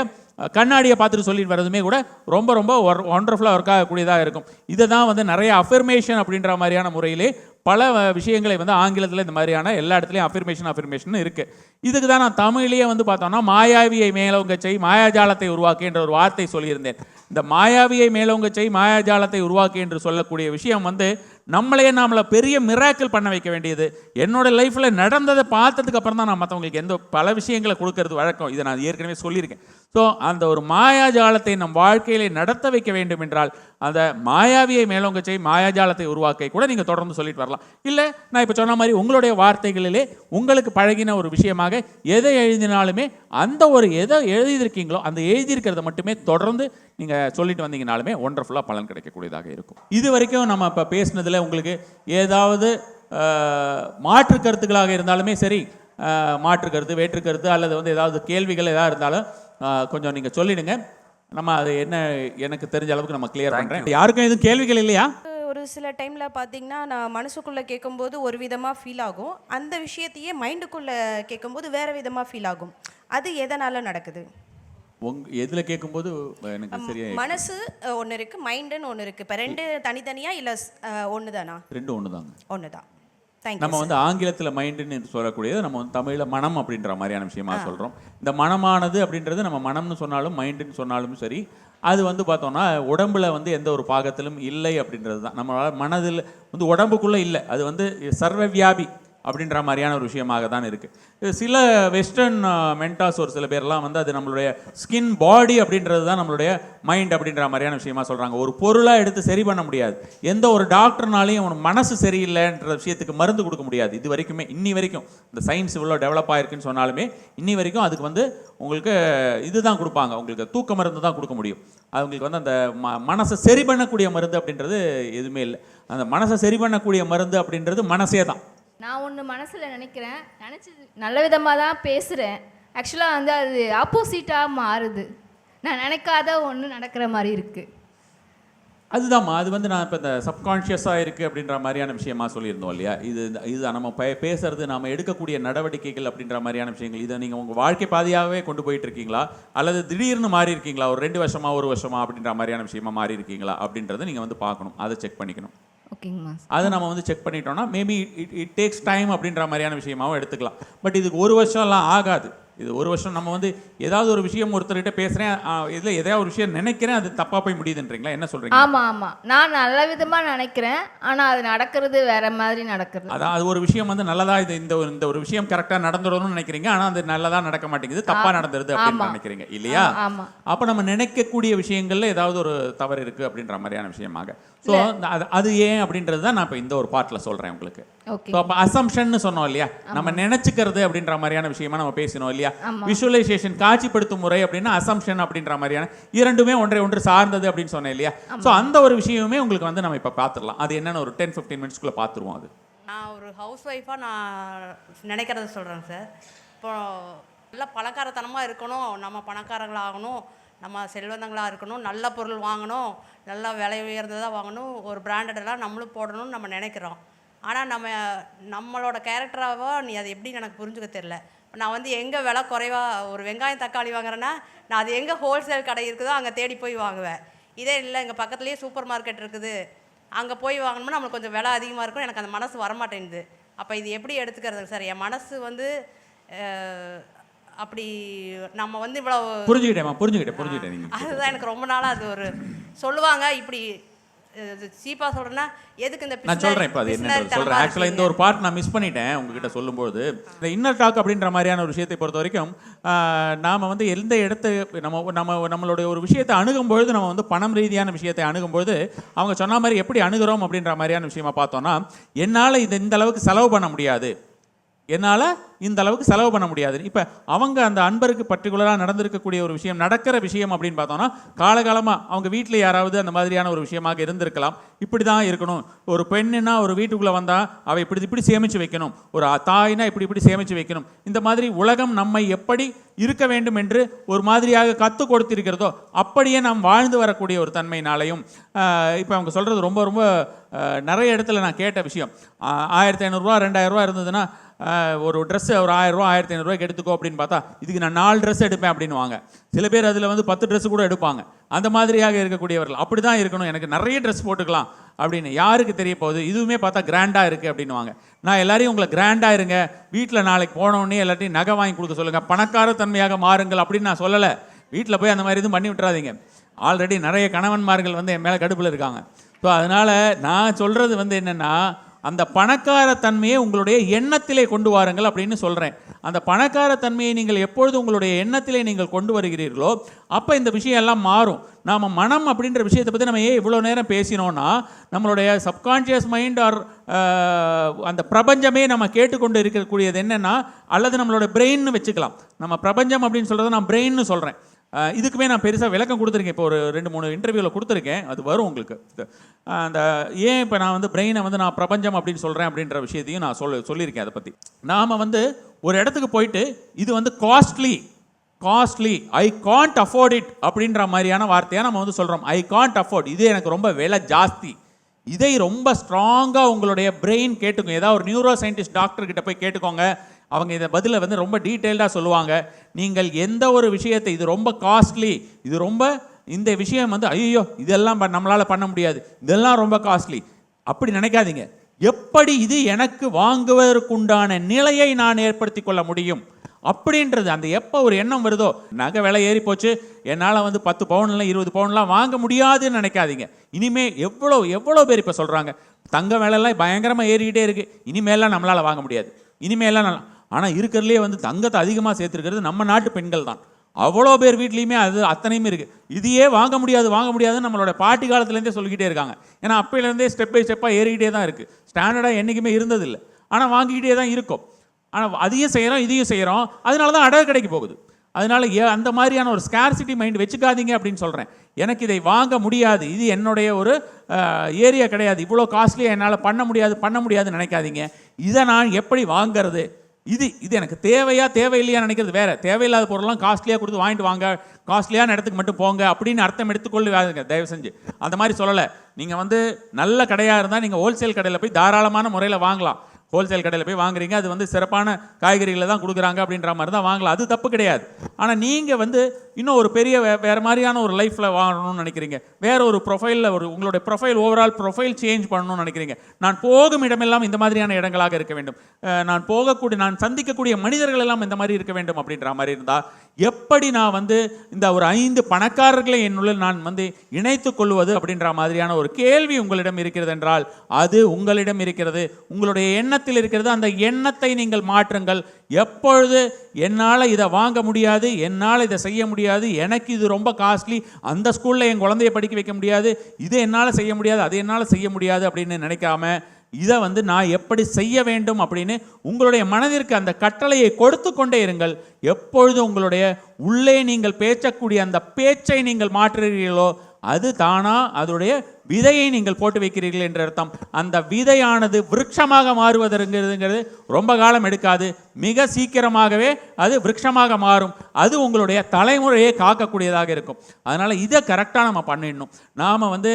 கண்ணாடியை பார்த்துட்டு சொல்லிட்டு வர்றதுமே கூட ரொம்ப ரொம்ப ஒண்டர்ஃபுல்லாக ஒர்க் ஆகக்கூடியதாக இருக்கும். இதை தான் வந்து நிறைய அஃபர்மேஷன் அப்படின்ற மாதிரியான முறையிலே பல விஷயங்களை வந்து ஆங்கிலத்தில் இந்த மாதிரியான எல்லா இடத்துலையும் அஃபர்மேஷன் இருக்குது. இதுக்கு தான் நான் தமிழிலேயே வந்து பார்த்தோம்னா மாயாவியை மேலோங்க செய் மாயாஜாலத்தை உருவாக்கு என்ற ஒரு வார்த்தை சொல்லியிருந்தேன். இந்த மாயாவியை மேலோங்க செய் மாயாஜாலத்தை உருவாக்கு என்று சொல்லக்கூடிய விஷயம் வந்து நம்மளை பெரிய மிராக்கிள் பண்ண வைக்க வேண்டியது. என்னோட லைஃப்பில் நடந்ததை பார்த்ததுக்கு அப்புறம் தான் நான் மற்றவங்களுக்கு பல விஷயங்களை கொடுக்கறது வழக்கம். இதை நான் ஏற்கனவே சொல்லியிருக்கேன். ஸோ அந்த ஒரு மாயாஜாலத்தை நம் வாழ்க்கையிலே நடத்த வைக்க வேண்டும் என்றால் அந்த மாயாவியை மேலோங்க செய் மாயாஜாலத்தை உருவாக்கை கூட நீங்கள் தொடர்ந்து சொல்லிட்டு வரலாம். இல்லை நான் இப்போ சொன்ன மாதிரி உங்களுடைய வார்த்தைகளிலே உங்களுக்கு பழகின ஒரு விஷயமாக எதை எழுதினாலுமே அந்த ஒரு எதை எழுதியிருக்கீங்களோ அந்த எழுதியிருக்கிறத மட்டுமே தொடர்ந்து நீங்கள் சொல்லிட்டு வந்தீங்கனாலுமே ஒண்டர்ஃபுல்லாக பலன் கிடைக்கக்கூடியதாக இருக்கும். இது வரைக்கும் நம்ம இப்போ பேசினதில் உங்களுக்கு ஏதாவது மாற்று கருத்துக்களாக இருந்தாலுமே சரி, மாற்று கருத்து, வேற்று கருத்து அல்லது வந்து ஏதாவது கேள்விகள் ஏதாவது இருந்தாலும் கொஞ்சம் நீங்கள் சொல்லிடுங்க. நம்ம அது என்ன எனக்கு தெரிஞ்ச அளவுக்கு நம்ம கிளியர் பண்ணுறேன். யாருக்கும் எதுவும் கேள்விகள் இல்லையா? ஒரு சில டைமில் பார்த்தீங்கன்னா நான் மனசுக்குள்ளே கேட்கும்போது ஒரு விதமாக ஃபீல் ஆகும், அந்த விஷயத்தையே மைண்டுக்குள்ளே கேட்கும்போது வேறு விதமாக ஃபீல் ஆகும். அது எதனால் நடக்குது? எதில் கேட்கும்போது எனக்கு சரியா மனசு ஒன்று இருக்குது, மைண்டுன்னு ஒன்று இருக்குது. இப்போ 2 தனித்தனியாக இல்லை ஒன்று தானா? 2 ஒன்று தாங்க. ஒன்று தான். நம்ம வந்து ஆங்கிலத்தில் மைண்டுன்னு சொல்லக்கூடியது நம்ம வந்து தமிழில் மனம் அப்படின்ற மாதிரியான விஷயமா சொல்கிறோம். இந்த மனமானது அப்படின்றது நம்ம மனம்னு சொன்னாலும் மைண்டுன்னு சொன்னாலும் சரி, அது வந்து பார்த்தோம்னா உடம்புல வந்து எந்த ஒரு பாகத்திலும் இல்லை அப்படின்றது தான். நம்ம மனதில் வந்து உடம்புக்குள்ளே இல்லை, அது வந்து சர்வவியாபி அப்படின்ற மாதிரியான ஒரு விஷயமாக தான் இருக்குது. சில வெஸ்டர்ன் மென்டாஸ் ஒரு சில பேர்லாம் வந்து அது நம்மளுடைய ஸ்கின் பாடி அப்படின்றது தான் நம்மளுடைய மைண்ட் அப்படின்ற மாதிரியான விஷயமா சொல்கிறாங்க. ஒரு பொருளாக எடுத்து சரி பண்ண முடியாது. எந்த ஒரு டாக்டர்னாலையும் அவன் மனசு சரியில்லைன்ற விஷயத்துக்கு மருந்து கொடுக்க முடியாது. இது வரைக்குமே இன்னி வரைக்கும் இந்த சயின்ஸ் இவ்வளோ டெவலப் ஆகிருக்குன்னு சொன்னாலுமே இன்னி வரைக்கும் அதுக்கு வந்து உங்களுக்கு இதுதான் கொடுப்பாங்க, உங்களுக்கு தூக்க மருந்து தான் கொடுக்க முடியும். அவங்களுக்கு வந்து அந்த மனசை சரி பண்ணக்கூடிய மருந்து அப்படின்றது எதுவுமே இல்லை. அந்த மனசை சரி பண்ணக்கூடிய மருந்து அப்படின்றது மனசே தான். நான் ஒன்று மனசில் நினச்சி நல்ல விதமாக தான் பேசுகிறேன். ஆக்சுவலாக வந்து அது ஆப்போசிட்டாக மாறுது. நான் நினைக்காத ஒன்று நடக்கிற மாதிரி இருக்குது. அதுதான்மா, அது வந்து நான் இப்போ இந்த சப்கான்ஷியஸாக இருக்குது அப்படின்ற மாதிரியான விஷயமா சொல்லியிருந்தோம் இல்லையா? இது நம்ம பேசுறது, நாம் எடுக்கக்கூடிய நடவடிக்கைகள் அப்படின்ற மாதிரியான விஷயங்கள். இதை நீங்கள் உங்கள் வாழ்க்கை பாதையாகவே கொண்டு போயிட்டு இருக்கீங்களா, அல்லது திடீர்னு மாறி இருக்கீங்களா, ஒரு 2 வருஷமா 1 வருஷமா அப்படின்ற மாதிரியான விஷயமா மாறி இருக்கீங்களா அப்படின்றத நீங்கள் வந்து பார்க்கணும், அதை செக் பண்ணிக்கணும். ஓகேங்கம்மா. அதை நம்ம வந்து செக் பண்ணிட்டோம்னா மேபி இட் டேக்ஸ் டைம் அப்படின்ற மாதிரியான விஷயமாவும் எடுத்துக்கலாம். பட் இதுக்கு 1 வருஷம்லாம் ஆகாது. இது 1 வருஷம் நம்ம வந்து ஏதாவது ஒரு விஷயம் ஒருத்தர்கிட்ட பேசுகிறேன், இதில் எதாவது ஒரு விஷயம் நினைக்கிறேன், அது தப்பாக போய் முடியுதுன்றீங்களா? என்ன சொல்கிறீங்க? ஆமாம் ஆமாம், நான் நல்ல விதமாக நினைக்கிறேன், ஆனால் அது நடக்கிறது வேற மாதிரி நடக்கிறது. அதான் அது ஒரு விஷயம் வந்து நல்லதா, இந்த ஒரு விஷயம் கரெக்டாக நடந்துடணும்னு நினைக்கிறீங்க, ஆனால் அது நல்லதாக நடக்க மாட்டேங்குது, தப்பாக நடந்துருது அப்படின்னு நினைக்கிறீங்க இல்லையா? ஆமாம். அப்போ நம்ம நினைக்கக்கூடிய விஷயங்கள்ல ஏதாவது ஒரு தவறு இருக்குது அப்படின்ற மாதிரியான விஷயமாக. ஸோ அது ஏன் அப்படின்றது தான் நான் இப்போ இந்த ஒரு பார்ட்டில் சொல்கிறேன் உங்களுக்கு. ஸோ அப்போ அசம்ஷன்னு சொன்னோம் இல்லையா, நம்ம நினைச்சுக்கிறது அப்படின்ற மாதிரியான விஷயமா நம்ம பேசினோம் இல்லையா? விஷுவலைசேஷன், காட்சிப்படுத்தும் முறை அப்படின்னா அசம்ஷன் அப்படின்ற மாதிரியான இரண்டுமே ஒன்று சார்ந்தது அப்படின்னு சொன்னேன் இல்லையா? ஸோ அந்த ஒரு விஷயமே உங்களுக்கு வந்து நம்ம இப்போ பார்த்துடலாம். அது என்னென்னு ஒரு 10-15 மினிட்ஸ்க்குள்ளே பார்த்துருவோம். அது நான் ஒரு ஹவுஸ் ஒய்ஃபாக நான் நினைக்கிறத சொல்கிறேன் சார். இப்போ நல்லா பணக்காரத்தனமாக இருக்கணும், நம்ம பணக்காரங்களாகணும், நம்ம செல்வந்தங்களாக இருக்கணும், நல்ல பொருள் வாங்கணும், நல்லா விலை உயர்ந்ததாக வாங்கணும், ஒரு பிராண்டடெல்லாம் நம்மளும் போடணும்னு நம்ம நினைக்கிறோம். ஆனால் நம்மளோட கேரக்டராவோ நீ அது எப்படின்னு எனக்கு புரிஞ்சுக்க தெரில. நான் வந்து எங்கே விலை குறைவாக ஒரு வெங்காயம் தக்காளி வாங்குறேன்னா நான் அது எங்கே ஹோல்சேல் கடை இருக்குதோ அங்கே தேடி போய் வாங்குவேன். இதே இல்லை எங்கள் பக்கத்துலேயே சூப்பர் மார்க்கெட் இருக்குது, அங்கே போய் வாங்கணும்னா நம்மளுக்கு கொஞ்சம் விலை அதிகமாக இருக்கும், எனக்கு அந்த மனசு வரமாட்டேங்குது. அப்போ இது எப்படி எடுத்துக்கிறது சார்? என் மனசு வந்து அப்படி நம்ம வந்து இவ்வளோ புரிஞ்சுக்கிட்டேன் நீங்கள். அதுதான் எனக்கு ரொம்ப நாளாக அது ஒரு சொல்லுவாங்க இப்படி சீப்பா சொல்றேன்னா எதுக்கு இந்த நான் சொல்றேன். இப்போ அது என்னன்னு சொல்றேன். ஆக்சுவலாக இந்த ஒரு பார்ட் நான் மிஸ் பண்ணிட்டேன் உங்ககிட்ட சொல்லும்போது. இந்த இன்னர் டாக் அப்படின்ற மாதிரியான ஒரு விஷயத்தை பொறுத்த வரைக்கும் நாம் வந்து எந்த இடத்த நம்மளுடைய ஒரு விஷயத்தை அணுகும்பொழுது, நம்ம வந்து பணம் ரீதியான விஷயத்தை அணுகும்பொழுது அவங்க சொன்ன மாதிரி எப்படி அணுகிறோம் அப்படின்ற மாதிரியான விஷயமா பார்த்தோம்னா, என்னால் இந்த அளவுக்கு செலவு பண்ண முடியாது, என்னால் இந்த அளவுக்கு செலவு பண்ண முடியாது. இப்போ அவங்க அந்த அன்பருக்கு பர்டிகுலராக நடந்திருக்கக்கூடிய ஒரு விஷயம், நடக்கிற விஷயம் அப்படின்னு பார்த்தோன்னா, காலகாலமாக அவங்க வீட்டில் யாராவது அந்த மாதிரியான ஒரு விஷயமாக இருந்திருக்கலாம். இப்படி தான் இருக்கணும், ஒரு பெண்ணுன்னா ஒரு வீட்டுக்குள்ளே வந்தால் அவள் இப்படி சேமித்து வைக்கணும், ஒரு தாய்னா இப்படி சேமித்து வைக்கணும், இந்த மாதிரி உலகம் நம்மை எப்படி இருக்க வேண்டும் என்று ஒரு மாதிரியாக கற்றுக் கொடுத்திருக்கிறதோ அப்படியே நாம் வாழ்ந்து வரக்கூடிய ஒரு தன்மையினாலையும், இப்போ அவங்க சொல்கிறது ரொம்ப ரொம்ப நிறைய இடத்துல நான் கேட்ட விஷயம், 1500 2000 இருந்ததுன்னா ஒரு ட்ரெஸ்ஸு ஒரு 1000 1500 எடுத்துக்கோ அப்படின்னு பார்த்தா, இதுக்கு நான் 4 ட்ரெஸ் எடுப்பேன் அப்படின்வாங்க. சில பேர் அதில் வந்து 10 ட்ரெஸ்ஸு கூட எடுப்பாங்க. அந்த மாதிரியாக இருக்கக்கூடியவர்கள் அப்படி தான் இருக்கணும், எனக்கு நிறைய ட்ரெஸ் போட்டுக்கலாம் அப்படின்னு. யாருக்கு தெரிய போகுது, இதுவுமே பார்த்தா கிராண்டாக இருக்குது அப்படின்வாங்க. நான் எல்லாரையும் உங்களை கிராண்டாக இருங்க, வீட்டில் நாளைக்கு போனோடனே எல்லாத்தையும் நகை வாங்கி கொடுக்க சொல்லுங்கள், பணக்கார தன்மையாக மாறுங்கள் அப்படின்னு நான் சொல்லலை. வீட்டில் போய் அந்த மாதிரி எதுவும் பண்ணி விட்டுறாதீங்க. ஆல்ரெடி நிறைய கணவன்மார்கள் வந்து என் மேலே கடுப்பில் இருக்காங்க. ஸோ அதனால் நான் சொல்கிறது வந்து என்னென்னா, அந்த பணக்காரத்தன்மையை உங்களுடைய எண்ணத்திலே கொண்டு வாருங்கள் அப்படின்னு சொல்கிறேன். அந்த பணக்காரத்தன்மையை நீங்கள் எப்பொழுது உங்களுடைய எண்ணத்திலே நீங்கள் கொண்டு வருகிறீர்களோ அப்போ இந்த விஷயம் எல்லாம் மாறும். நாம் மனம் அப்படின்ற விஷயத்தை பற்றி நம்ம ஏன் இவ்வளோ நேரம் பேசினோன்னா, நம்மளுடைய சப்கான்ஷியஸ் மைண்ட் ஆர் அந்த பிரபஞ்சமே நம்ம கேட்டுக்கொண்டு இருக்கக்கூடியது என்னென்னா, அல்லது நம்மளோட பிரெயின்னு வச்சுக்கலாம். நம்ம பிரபஞ்சம் அப்படின்னு சொல்கிறத நான் பிரெயின்னு சொல்கிறேன். இதுக்குமே நான் பெருசாக விளக்கம் கொடுத்துருக்கேன். இப்போ ஒரு 2-3 இன்டர்வியூவில் கொடுத்துருக்கேன், அது வரும் உங்களுக்கு. அந்த ஏன் இப்போ நான் வந்து பிரெயினை வந்து நான் பிரபஞ்சம் அப்படின்னு சொல்கிறேன் அப்படின்ற விஷயத்தையும் நான் சொல்லியிருக்கேன். அதை பற்றி நாம் வந்து ஒரு இடத்துக்கு போயிட்டு இது வந்து costly I can't afford it அப்படின்ற மாதிரியான வார்த்தையாக நம்ம வந்து சொல்கிறோம். ஐ காண்ட் அஃபோர்ட், இது எனக்கு ரொம்ப விலை ஜாஸ்தி. இதை ரொம்ப ஸ்ட்ராங்காக உங்களுடைய பிரெயின் கேட்டுக்கோங்க. ஏதாவது ஒரு நியூரோ சயின்டிஸ்ட் டாக்டர்கிட்ட போய் கேட்டுக்கோங்க, அவங்க இதை பதிலை வந்து ரொம்ப டீட்டெயில்டாக சொல்லுவாங்க. நீங்கள் எந்த ஒரு விஷயத்தை இது ரொம்ப காஸ்ட்லி, இது ரொம்ப இந்த விஷயம் வந்து ஐயோ இதெல்லாம் நம்மளால் பண்ண முடியாது, இதெல்லாம் ரொம்ப காஸ்ட்லி அப்படி நினைக்காதீங்க. எப்படி இது எனக்கு வாங்குவதற்குண்டான நிலையை நான் ஏற்படுத்தி கொள்ள முடியும் அப்படின்றது, அந்த எப்போ ஒரு எண்ணம் வருதோ, நகை விலை ஏறி போச்சு, என்னால் வந்து 10 பவுன்லாம் 20 பவுன்லாம் வாங்க முடியாதுன்னு நினைக்காதீங்க. இனிமே எவ்வளோ பேர் இப்போ சொல்கிறாங்க தங்க விலைலாம் பயங்கரமாக ஏறிக்கிட்டே இருக்குது, இனிமேலாம் நம்மளால் வாங்க முடியாது, இனிமேலாம். ஆனால் இருக்கிறதுலே வந்து தங்கத்தை அதிகமாக சேர்த்துருக்கிறது நம்ம நாட்டு பெண்கள் தான். அவ்வளோ பேர் வீட்லேயுமே அது அத்தனையுமே இருக்குது. இதையே வாங்க முடியாதுன்னு நம்மளோட பாட்டி காலத்துலேருந்தே சொல்லிக்கிட்டே இருக்காங்க. ஏன்னா அப்பையிலேருந்தே ஸ்டெப் பை ஸ்டெப்பாக ஏறிக்கிட்டே தான் இருக்குது. ஸ்டாண்டர்டாக என்றைக்குமே இருந்ததில்லை, ஆனால் வாங்கிக்கிட்டே தான் இருக்கும். ஆனால் அதையும் செய்கிறோம் இதையும் செய்கிறோம், அதனால தான் அடகு கடைக்கு போகுது. அதனால அந்த மாதிரியான ஒரு ஸ்கார்சிட்டி மைண்ட் வச்சுக்காதீங்க அப்படின்னு சொல்கிறேன். எனக்கு இதை வாங்க முடியாது, இது என்னுடைய ஒரு ஏரியா கிடையாது, இவ்வளோ காஸ்ட்லியாக என்னால் பண்ண முடியாதுன்னு நினைக்காதீங்க. இதை நான் எப்படி வாங்கிறது, இது எனக்கு தேவையில்லையா நினைக்கிறது வேற. தேவையில்லாத பொருள்லாம் காஸ்ட்லியாக கொடுத்து வாங்கிட்டு வாங்க, காஸ்ட்லியான இடத்துக்கு மட்டும் போங்க அப்படின்னு அர்த்தம் எடுத்துக்கொள்ளாதுங்க தயவு செஞ்சு. அந்த மாதிரி சொல்லலை. நீங்கள் வந்து நல்ல கடையாக இருந்தால் நீங்கள் ஹோல்சேல் கடையில் போய் தாராளமான முறையில் வாங்கலாம். ஹோல்சேல் கடையில் போய் வாங்குறீங்க, அது வந்து சிறப்பான காய்கறிகளை தான் கொடுக்குறாங்க அப்படின்ற மாதிரி தான் வாங்கலாம், அது தப்பு கிடையாது. ஆனால் நீங்கள் வந்து இன்னும் ஒரு பெரிய வேறு மாதிரியான ஒரு லைஃப்பில் வாங்கணும்னு நினைக்கிறீங்க, வேறு ஒரு ப்ரொஃபைலில் உங்களுடைய ப்ரொஃபைல் ஓவரால் ப்ரொஃபைல் சேஞ்ச் பண்ணணும்னு நினைக்கிறீங்க. நான் போகும் இடமெல்லாம் இந்த மாதிரியான இடங்களாக இருக்க வேண்டும், நான் சந்திக்கக்கூடிய மனிதர்கள் எல்லாம் இந்த மாதிரி இருக்க வேண்டும் அப்படின்ற மாதிரி இருந்தால் எப்படி நான் வந்து இந்த ஒரு 5 பணக்காரர்களை என்னுள்ள நான் வந்து இணைத்துக் கொள்வது அப்படின்ற மாதிரியான ஒரு கேள்வி உங்களிடம் இருக்கிறது என்றால் அது உங்களிடம் இருக்கிறது, உங்களுடைய எண்ணத்தில் இருக்கிறது. அந்த எண்ணத்தை நீங்கள் மாற்றுங்கள். எப்பொழுது என்னால் இதை வாங்க முடியாது, என்னால் இதை செய்ய முடியாது, எனக்கு இது ரொம்ப காஸ்ட்லி, அந்த ஸ்கூலில் என் குழந்தைய படிக்க வைக்க முடியாது, இது என்னால் செய்ய முடியாது, அது என்னால் செய்ய முடியாது அப்படின்னு நினைக்காம இதை வந்து நான் எப்படி செய்ய வேண்டும் அப்படின்னு உங்களுடைய மனதிற்கு அந்த கட்டளையை கொடுத்து கொண்டே இருங்கள். எப்பொழுது உங்களுடைய உள்ளே நீங்கள் பேசக்கூடிய அந்த பேச்சை நீங்கள் மாற்றுகிறீர்களோ அது தானா அதோடைய விதையை நீங்கள் போட்டு வைக்கிறீர்கள் என்ற அர்த்தம். அந்த விதையானது விருட்சமாக மாறுவதற்கிறது ரொம்ப காலம் எடுக்காது, மிக சீக்கிரமாகவே அது விருட்சமாக மாறும். அது உங்களுடைய தலைமுறையை காக்கக்கூடியதாக இருக்கும். அதனால் இதை கரெக்டாக நம்ம பண்ணிடணும். நாம் வந்து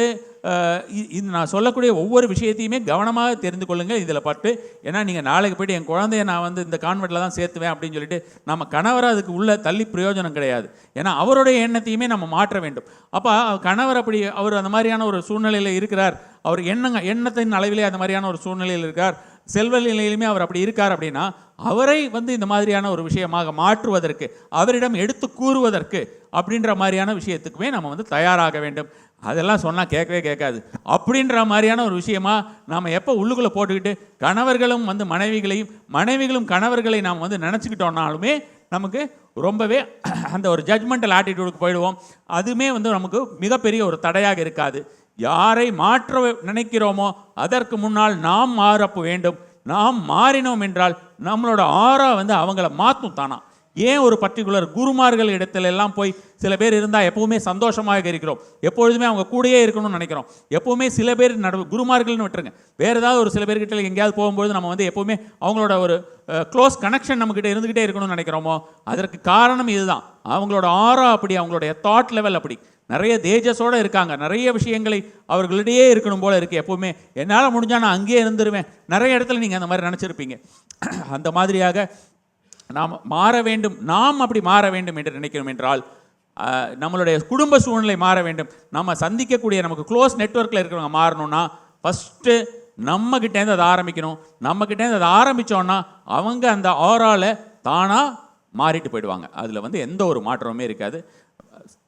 இது நான் சொல்லக்கூடிய ஒவ்வொரு விஷயத்தையுமே கவனமாக தெரிந்து கொள்ளுங்கள் இதில் பட்டு. ஏன்னா நீங்கள் நாளைக்கு போய்ட்டு என் குழந்தைய நான் வந்து இந்த கான்வெண்ட்டில் தான் சேர்த்துவேன் அப்படின்னு சொல்லிட்டு நம்ம கணவரை அதுக்கு உள்ள தள்ளி பிரயோஜனம் கிடையாது. ஏன்னா அவருடைய எண்ணத்தையுமே நம்ம மாற்ற வேண்டும். அப்போ கணவர் அப்படி அவர் அந்த மாதிரியான ஒரு சூழ்நிலையில் இருக்கிறார், அவர் எண்ணத்தின் அளவிலே அந்த மாதிரியான ஒரு சூழ்நிலையில் இருக்கார், செல்வ நிலையிலுமே அவர் அப்படி இருக்கார் அப்படின்னா அவரை வந்து இந்த மாதிரியான ஒரு விஷயமாக மாற்றுவதற்கு, அவரிடம் எடுத்து கூறுவதற்கு அப்படின்ற மாதிரியான விஷயத்துக்குமே நம்ம வந்து தயாராக வேண்டும். அதெல்லாம் சொன்னால் கேட்கவே கேட்காது அப்படின்ற மாதிரியான ஒரு விஷயமா நாம் எப்போ உள்ளுக்குள்ளே போட்டுக்கிட்டு கணவர்களும் வந்து மனைவிகளும் கணவர்களை நாம் வந்து நினச்சிக்கிட்டோம்னாலுமே நமக்கு ரொம்பவே அந்த ஒரு ஜட்மெண்டல் ஆட்டிடியூடுக்கு போயிடுவோம். அதுவுமே வந்து நமக்கு மிகப்பெரிய ஒரு தடையாக இருக்காது. யாரை மாற்ற நினைக்கிறோமோ அதற்கு முன்னால் நாம் மாறப்ப வேண்டும். நாம் மாறினோம் என்றால் நம்மளோட ஆரா வந்து அவங்கள மாற்றும் தானா. ஏன் ஒரு பர்டிகுலர் குருமார்கள் இடத்துல எல்லாம் போய் சில பேர் இருந்தால் எப்போவுமே சந்தோஷமாக இருக்கிறோம், எப்பொழுதுமே அவங்க கூடயே இருக்கணும்னு நினைக்கிறோம். எப்போவுமே சில பேர் குருமார்கள்னு விட்டுருங்க, வேறு ஏதாவது ஒரு சில பேர்கிட்ட எங்கேயாவது போகும்போது நம்ம வந்து எப்போவுமே அவங்களோட ஒரு க்ளோஸ் கனெக்ஷன் நம்மக்கிட்ட இருந்துக்கிட்டே இருக்கணும்னு நினைக்கிறோமோ அதற்கு காரணம் இதுதான். அவங்களோட ஆரா அப்படி, அவங்களுடைய தாட் லெவல் அப்படி. நிறைய தேஜஸோடு இருக்காங்க, நிறைய விஷயங்களை அவர்களிடையே இருக்கணும் போல் இருக்குது. எப்போவுமே என்னால் முடிஞ்சால் நான் அங்கேயே இருந்துருவேன். நிறைய இடத்துல நீங்கள் அந்த மாதிரி நினச்சிருப்பீங்க. அந்த மாதிரியாக நாம் மாற வேண்டும். நாம் அப்படி மாற வேண்டும் என்று நினைக்கிறோம் என்றால் நம்மளுடைய குடும்ப சூழ்நிலை மாற வேண்டும். நம்ம சந்திக்கக்கூடிய நமக்கு க்ளோஸ் நெட்வொர்க்கில் இருக்கிறவங்க மாறணும்னா ஃபஸ்ட்டு நம்மக்கிட்டேருந்து அதை ஆரம்பிக்கணும். நம்மக்கிட்டேருந்து அதை ஆரம்பித்தோன்னா அவங்க அந்த ஆரால் தானாக மாறிட்டு போயிடுவாங்க. அதில் வந்து எந்த ஒரு மாற்றமுமே இருக்காது,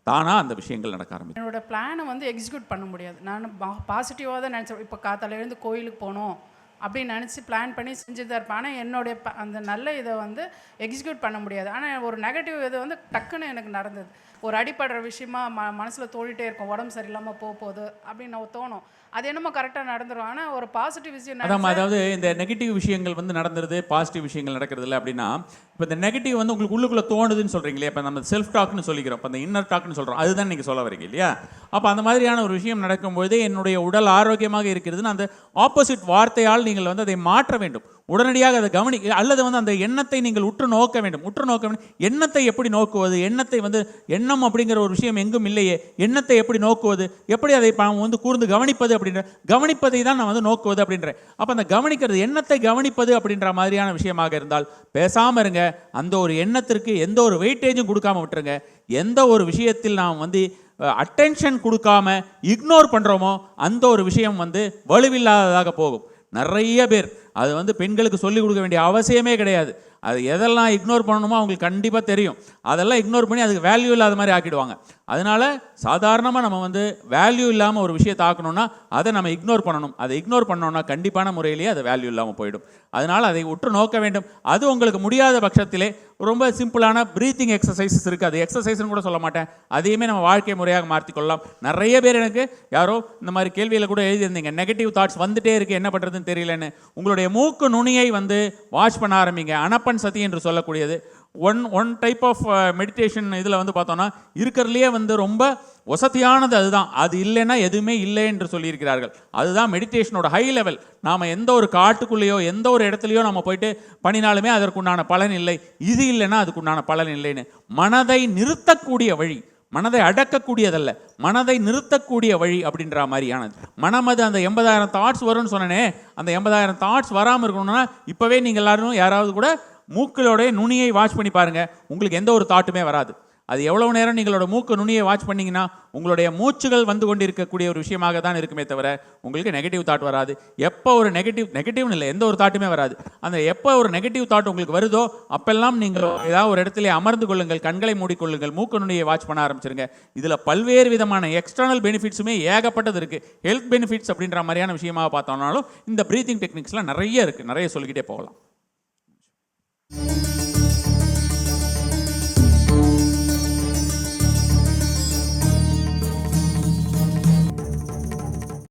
தானாக அந்த விஷயங்கள் நடக்க ஆரம்பிக்கும். என்னோடய பிளானை வந்து எக்ஸிக்யூட் பண்ண முடியாது. நான் பாசிட்டிவாக தான் நினச்சேன். இப்போ காத்தாலேருந்து கோயிலுக்கு போகணும் அப்படின்னு நினச்சி பிளான் பண்ணி செஞ்சுட்டு தான் இருப்பேன். ஆனால் என்னுடைய அந்த நல்ல இதை வந்து எக்ஸிக்யூட் பண்ண முடியாது. ஆனால் ஒரு நெகட்டிவ் இது வந்து டக்குன்னு எனக்கு நடந்தது. ஒரு அடிப்படுற விஷயமா மனசில் தோழிட்டே இருக்கும், உடம்பு சரியில்லாமல் போகுது அப்படின்னு தோணும். அது என்னமோ கரெக்டாக நடந்துடும். ஆனால் ஒரு பாசிட்டிவ் விஷயம் அதாவது இந்த நெகட்டிவ் விஷயங்கள் வந்து நடந்துருது, பாசிட்டிவ் விஷயங்கள் நடக்கிறது இல்லை அப்படின்னா, இப்போ இந்த நெகட்டிவ் வந்து உங்களுக்கு உள்ளுக்குள்ளே தோணுதுன்னு சொல்கிறீங்களே, இப்போ நம்ம செல்ஃப் டாக்னு சொல்லிக்கிறோம், இப்போ அந்த இன்னர் டாக்னு சொல்கிறோம், அதுதான் நீங்கள் சொல்ல வரீங்க இல்லையா? அப்போ அந்த மாதிரியான ஒரு விஷயம் நடக்கும்போது என்னுடைய உடல் ஆரோக்கியமாக இருக்கிறதுன்னு அந்த ஆப்போசிட் வார்த்தையால் நீங்கள் வந்து அதை மாற்ற வேண்டும். உடனடியாக அதை அல்லது வந்து அந்த எண்ணத்தை நீங்கள் உற்று நோக்க வேண்டும். எண்ணத்தை எப்படி நோக்குவது? எண்ணம் அப்படிங்கிற ஒரு விஷயம் எங்கும் இல்லையே. எண்ணத்தை எப்படி நோக்குவது? எப்படி அதை வந்து கூர்ந்து கவனிப்பது? கவனிப்பதை தான் நான் வந்து நோக்குவது அப்படின்றேன். அப்போ அந்த கவனிக்கிறது, எண்ணத்தை கவனிப்பது அப்படின்ற மாதிரியான விஷயமாக இருந்தால் பேசாமல் இருங்க. அந்த ஒரு எண்ணத்திற்கு எந்த ஒரு வெயிட்டேஜும் கொடுக்காம விட்டுருங்க. எந்த ஒரு விஷயத்தில் நாம் வந்து அட்டென்ஷன் கொடுக்காம இக்னோர் பண்ணுறோமோ அந்த ஒரு விஷயம் வந்து வலுவில்லாததாக போகும். நிறைய பேர் அது வந்து பெண்களுக்கு சொல்லிக் கொடுக்க வேண்டிய அவசியமே கிடையாது. அது எதெல்லாம் இக்னோர் பண்ணணுமோ அவங்களுக்கு கண்டிப்பாக தெரியும். அதெல்லாம் இக்னோர் பண்ணி அதுக்கு வேல்யூ இல்லாத மாதிரி ஆக்கிடுவாங்க. அதனால் சாதாரணமாக நம்ம வந்து வேல்யூ இல்லாமல் ஒரு விஷயத்தை ஆக்கணும்னா அதை நம்ம இக்னோர் பண்ணணும். அதை இக்னோர் பண்ணோம்னா கண்டிப்பான முறையிலேயே அது வேல்யூ இல்லாமல் போயிடும். அதனால் அதை உற்று நோக்க வேண்டும். அது உங்களுக்கு முடியாத பட்சத்திலே ரொம்ப சிம்பிளான ப்ரீத்திங் எக்ஸசைசஸ் இருக்குது. அது எக்ஸசைஸ்னு கூட சொல்ல மாட்டேன், அதையுமே நம்ம வாழ்க்கை முறையாக மாற்றிக்கொள்ளலாம். நிறைய பேர் எனக்கு யாரோ இந்த மாதிரி கேள்வியில் கூட எழுதியிருந்தீங்க, நெகட்டிவ் தாட்ஸ் வந்துட்டே இருக்குது, என்ன பண்ணுறதுன்னு தெரியலன்னு. உங்களுடைய மூக்கு நுனியை வந்து வாஷ் பண்ண ஆரம்பிங்க. அனப்பன் சதி என்று சொல்லக்கூடியது. ஒன் டைப் ஆஃப் மெடிடேஷன் இதில் வந்து பார்த்தோன்னா இருக்கிறதுலையே வந்து ரொம்ப வசதியானது அதுதான். அது இல்லைன்னா எதுவுமே இல்லை என்று சொல்லியிருக்கிறார்கள். அதுதான் மெடிடேஷனோட ஹை லெவல். நாம் எந்த ஒரு காட்டுக்குள்ளேயோ எந்த ஒரு இடத்துலையோ நம்ம போயிட்டு பண்ணினாலுமே அதற்குண்டான பலன் இல்லை. இது இல்லைன்னா அதுக்குண்டான பலன் இல்லைன்னு மனதை நிறுத்தக்கூடிய வழி, மனதை அடக்கக்கூடியதல்ல, மனதை நிறுத்தக்கூடிய வழி அப்படின்ற மாதிரியானது. மனம் அது அந்த 80,000 தாட்ஸ் வரும்னு சொன்னனே, அந்த 80,000 தாட்ஸ் வராமல் இருக்கணும்னா இப்போவே நீங்கள் எல்லாரும் யாராவது கூட மூக்களோட நுனியை வாட்ச் பண்ணி பாருங்க, உங்களுக்கு எந்த ஒரு தாட்டுமே வராது. அது எவ்வளவு நேரம் நீங்களோட மூக்கு நுனியை வாட்ச் பண்ணிங்கன்னா உங்களுடைய மூச்சுகள் வந்து கொண்டிருக்கக்கூடிய ஒரு விஷயமாக தான் இருக்குமே தவிர உங்களுக்கு நெகட்டிவ் தாட் வராது. எப்போ ஒரு நெகட்டிவ்னு இல்லை, எந்த ஒரு தாட்டுமே வராது. அந்த எப்போ ஒரு நெகட்டிவ் தாட் உங்களுக்கு வருதோ அப்பெல்லாம் நீங்கள் ஏதாவது ஒரு இடத்துல அமர்ந்து கொள்ளுங்கள், கண்களை மூடிக்கொள்ளுங்கள், மூக்கு நுனியை வாட்ச் பண்ண ஆரம்பிச்சிருங்க. இதில் பல்வேறு விதமான எக்ஸ்டர்னல் பெனிஃபிட்ஸுமே ஏகப்பட்டது இருக்குது. ஹெல்த் பெனிஃபிட்ஸ் அப்படின்ற மாதிரியான விஷயமாக பார்த்தோம்னாலும் இந்த ப்ரீத்திங் டெக்னிக்ஸ்லாம் நிறைய இருக்குது, நிறைய சொல்லிக்கிட்டே போகலாம்.